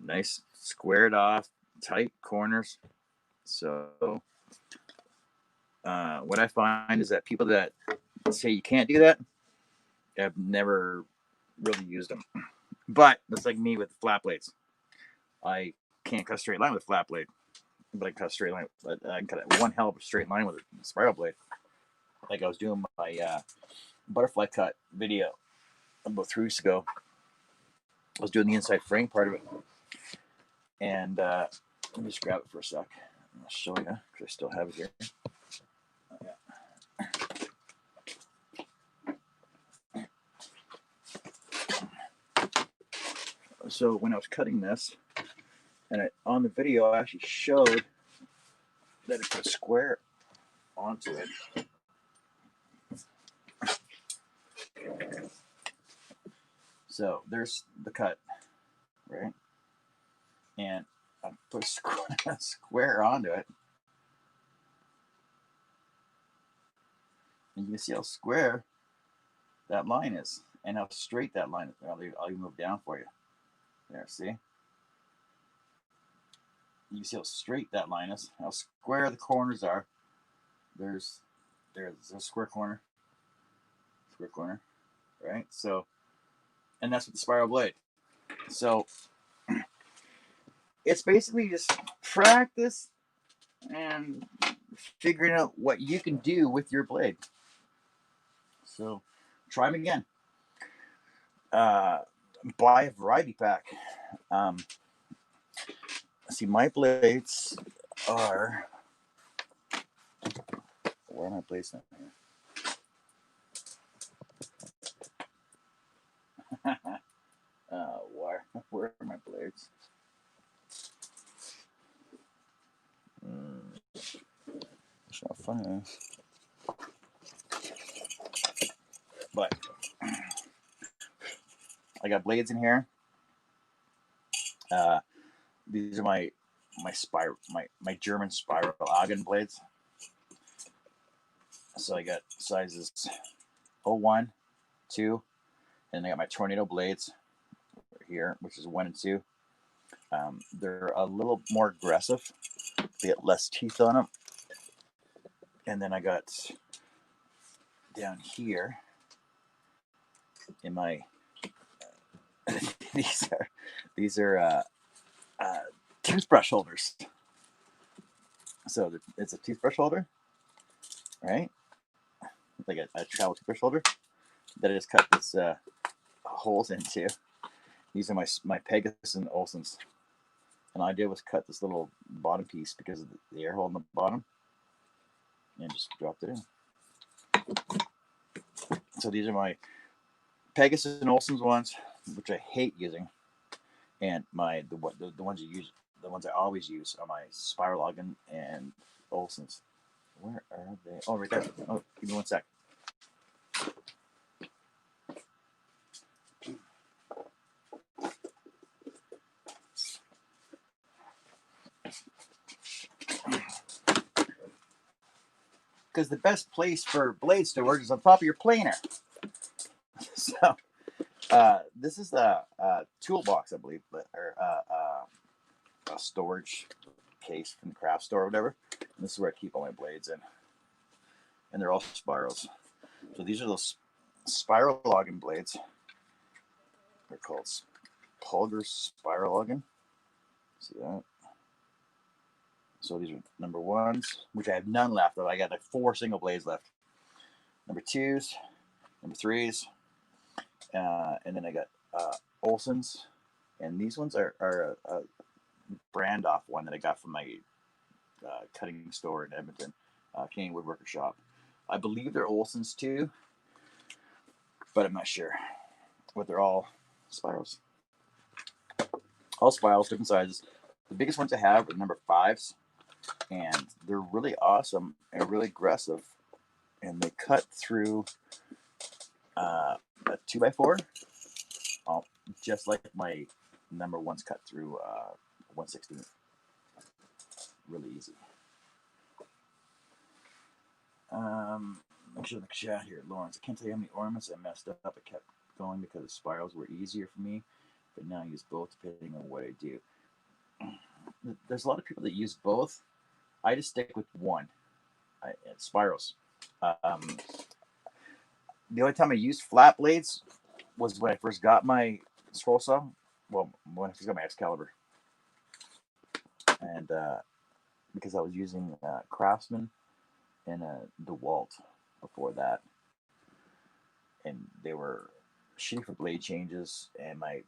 nice, squared off, tight corners. So what I find is that people that say you can't do that have never really used them. But that's like me with flat blades. I can't cut a straight line with a flat blade, but I can cut a straight line. I can cut one hell of a straight line with a spiral blade. Like I was doing my butterfly cut video about 3 weeks ago. I was doing the inside frame part of it, and let me just grab it for a sec. I'll show you because I still have it here. So when I was cutting this, and on the video, I actually showed that it put a square onto it. So there's the cut, right? And I put a square onto it. And you can see how square that line is and how straight that line is. I'll even move down for you. There, see? You can see how straight that line is, how square the corners are. There's a square corner, right? So, and that's with the spiral blade. So, it's basically just practice and figuring out what you can do with your blade. So, try them again. Buy a variety pack. See, my blades are. Where are my blades now? Where are my blades? It's not funny. But I got blades in here. These are my German spiral Augen blades. So I got sizes 01, 2, and I got my tornado blades here, which is 1 and 2. They're a little more aggressive. They get less teeth on them. And then I got down here in my these are toothbrush holders. So it's a toothbrush holder, right? Like a travel toothbrush holder that I just cut this holes into. These are my Pegasus and Olsons. And the idea was cut this little bottom piece because of the air hole in the bottom, and just dropped it in. So these are my Pegasus and Olson's ones, which I hate using, and the ones you use, the ones I always use are my Spiral Augen and Olson's. Where are they? Oh, right there. Oh, give me 1 sec. Because the best place for blade storage is on top of your planer. So this is the toolbox, I believe, or a storage case from the craft store or whatever. And this is where I keep all my blades in, and they're all spirals. So these are those Spiral Augen blades. They're called Pulgar Spiral Augen. See that? So these are number ones, which I have none left. I got like 4 single blades left. Number twos, number threes, and then I got Olson's, and these ones are a brand off one that I got from my cutting store in Edmonton, Canadian Woodworker Shop. I believe they're Olson's too, but I'm not sure. But they're all spirals. All spirals, different sizes. The biggest ones I have are number 5s, and they're really awesome and really aggressive. And they cut through a 2x4, just like my number ones cut through 1/16. Really easy. Make sure the chat here, Lawrence. I can't tell you how many ornaments I messed up. I kept going because the spirals were easier for me, but now I use both depending on what I do. There's a lot of people that use both. I just stick with one. Spirals. The only time I used flat blades was when I first got my scroll saw. Well, when I first got my Excalibur, and because I was using Craftsman and a DeWalt before that, and they were shitty for blade changes. And my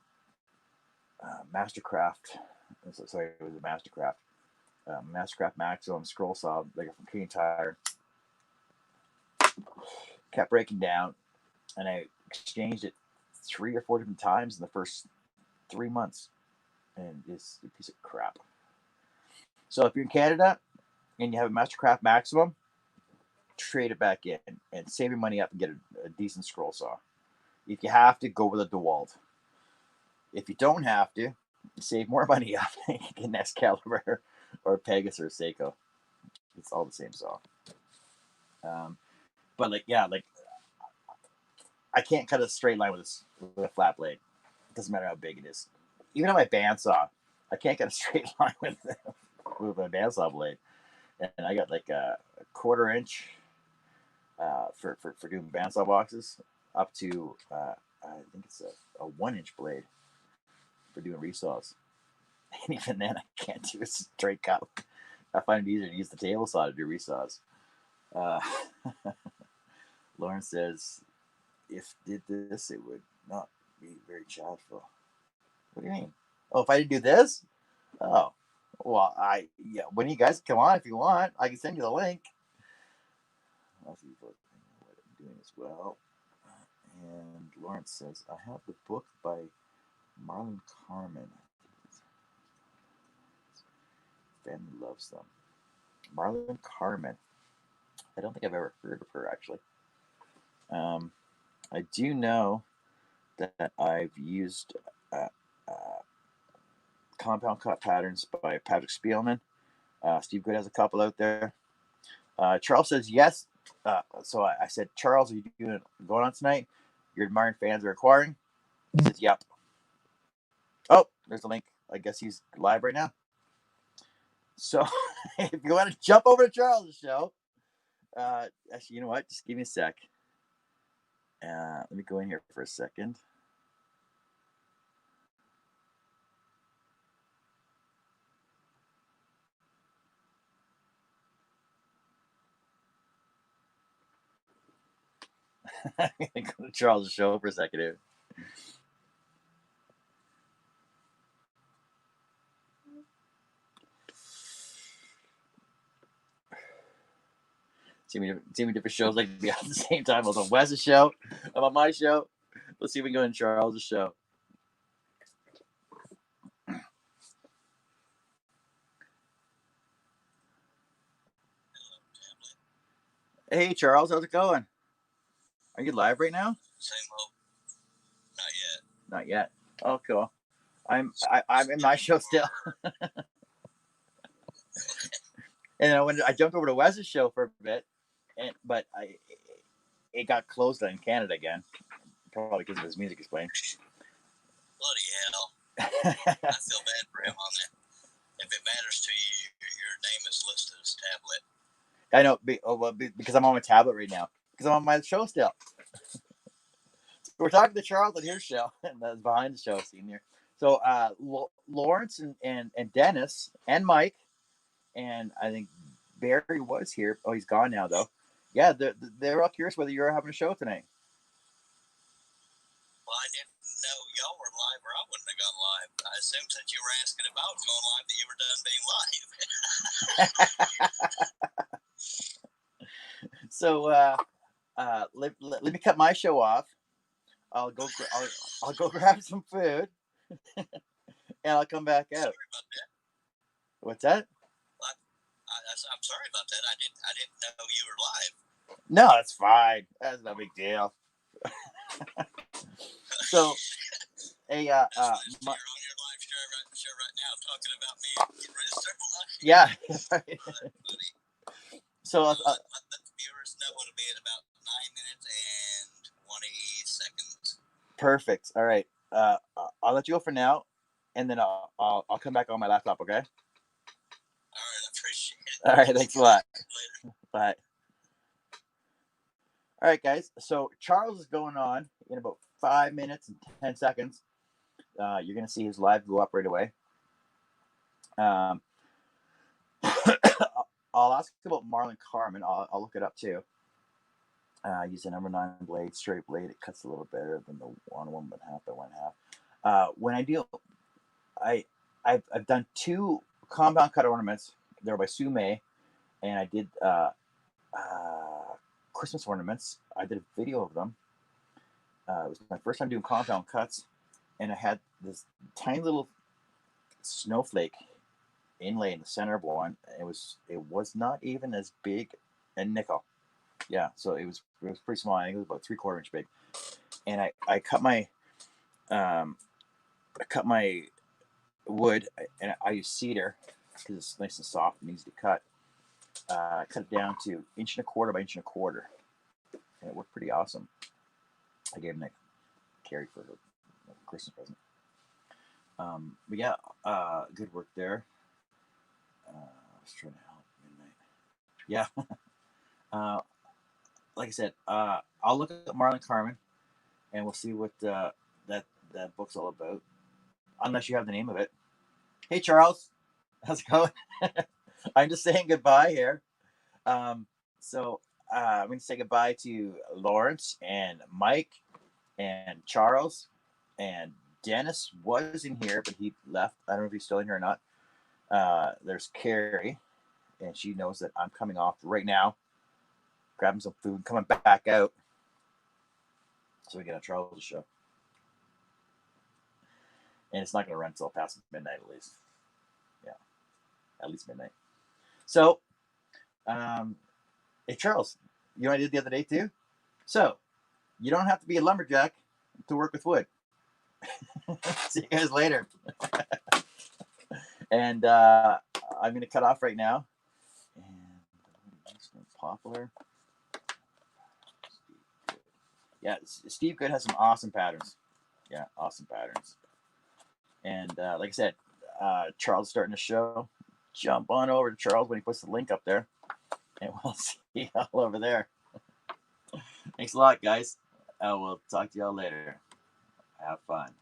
Mastercraft, sorry, it was a Mastercraft Maximum scroll saw, like from Canadian Tire, kept breaking down, and I exchanged it 3 or 4 different times in the first 3 months, and it's a piece of crap. So if you're in Canada and you have a Mastercraft Maximum, trade it back in and save your money up and get a decent scroll saw. If you have to, go with a DeWalt. If you don't have to, save more money up and get an Excalibur or a Pegasus or a Seiko. It's all the same saw. But like I can't cut a straight line with a flat blade. It doesn't matter how big it is. Even on my bandsaw, I can't cut a straight line with a bandsaw blade. And I got like a 1/4 inch for doing bandsaw boxes, up to I think it's a 1-inch blade for doing resaws. And even then, I can't do a straight cut. I find it easier to use the table saw to do resaws. Uh, Lauren says, if did this, it would not be very childful. What do you mean? Oh, if I didn't do this? Oh, well, when you guys come on, if you want, I can send you the link. I'll see what I'm doing as well. And Lawrence says, I have the book by Marlon Carmen. Family loves them. Marlon Carmen. I don't think I've ever heard of her, actually. I do know that I've used compound cut patterns by Patrick Spielman. Steve Good has a couple out there. Charles says yes. So I said, Charles, are you going on tonight? Your admiring fans are acquiring? He says, yep. Oh, there's a link. I guess he's live right now. So if you want to jump over to Charles' show, actually, you know what? Just give me a sec. Let me go in here for a second. I'm going to go to Charles' show for a second here. See me different shows like be at the same time. I was on Wes's show. I'm on my show. Let's see if we can go in Charles' show. Hey Charles, how's it going? Are you live right now? Same old. Not yet. Not yet. Oh, cool. I'm in my show still. And I jumped over to Wes's show for a bit, but it got closed in Canada again, probably because of his music he's playing. Bloody hell! I feel bad for him on that. If it matters to you, your name is listed as tablet. I know, because I'm on my tablet right now. Because I'm on my show still. So we're talking to Charles on his show, and that's behind the show scene here. So Lawrence and Dennis and Mike and I think Barry was here. Oh, he's gone now though. Yeah, they're all curious whether you're having a show tonight. Well, I didn't know y'all were live, or I wouldn't have gone live. I assumed since you were asking about going live that you were done being live. So let me cut my show off. I'll go grab some food, and I'll come back out. Sorry about that. What's that? I'm sorry about that. I didn't know you were live. No, that's fine. That's no big deal. So, hey, you're on your live show right now, talking about me getting ready to start live. Yeah. Funny. So let the viewers know it'll be in about 9 minutes and 20 seconds. Perfect. All right. I'll let you go for now, and then I'll come back on my laptop. Okay. All right, I appreciate it. All right. Thanks a lot. Later. Bye. All right, guys. So Charles is going on in about 5 minutes and 10 seconds. You're going to see his live go up right away. I'll ask about Marlon Carmen. I'll look it up too. Use a number 9 blade, straight blade. It cuts a little better than the 1 half by 1/2. When I deal, I've done 2 compound cut ornaments. They're by Sue May, and I did Christmas ornaments. I did a video of them. It was my first time doing compound cuts, and I had this tiny little snowflake inlay in the center of one. It was not even as big a nickel. Yeah, so it was pretty small. I think it was about 3/4 inch big. And I cut my wood, and I use cedar because it's nice and soft and easy to cut. I cut it down to 1.25 by 1.25, and it worked pretty awesome. I gave him that Carrie for her Christmas present. But yeah, good work there. I was trying to help midnight. Yeah. Like I said, I'll look at Marlon Carmen, and we'll see what that book's all about. Unless you have the name of it. Hey, Charles, how's it going? I'm just saying goodbye here. So I'm going to say goodbye to Lawrence and Mike and Charles, and Dennis was in here, but he left. I don't know if he's still in here or not. There's Carrie, and she knows that I'm coming off right now, grabbing some food, coming back out, so we get on Charles' show. And it's not going to run until past midnight at least. Yeah, at least midnight. So, hey, Charles, you know what I did the other day too? So, you don't have to be a lumberjack to work with wood. See you guys later. And I'm going to cut off right now. And Poplar. Yeah, Steve Good has some awesome patterns. Yeah, awesome patterns. And like I said, Charles is starting the show. Jump on over to Charles when he puts the link up there, and we'll see you all over there. Thanks a lot, guys. We'll talk to y'all later. Have fun.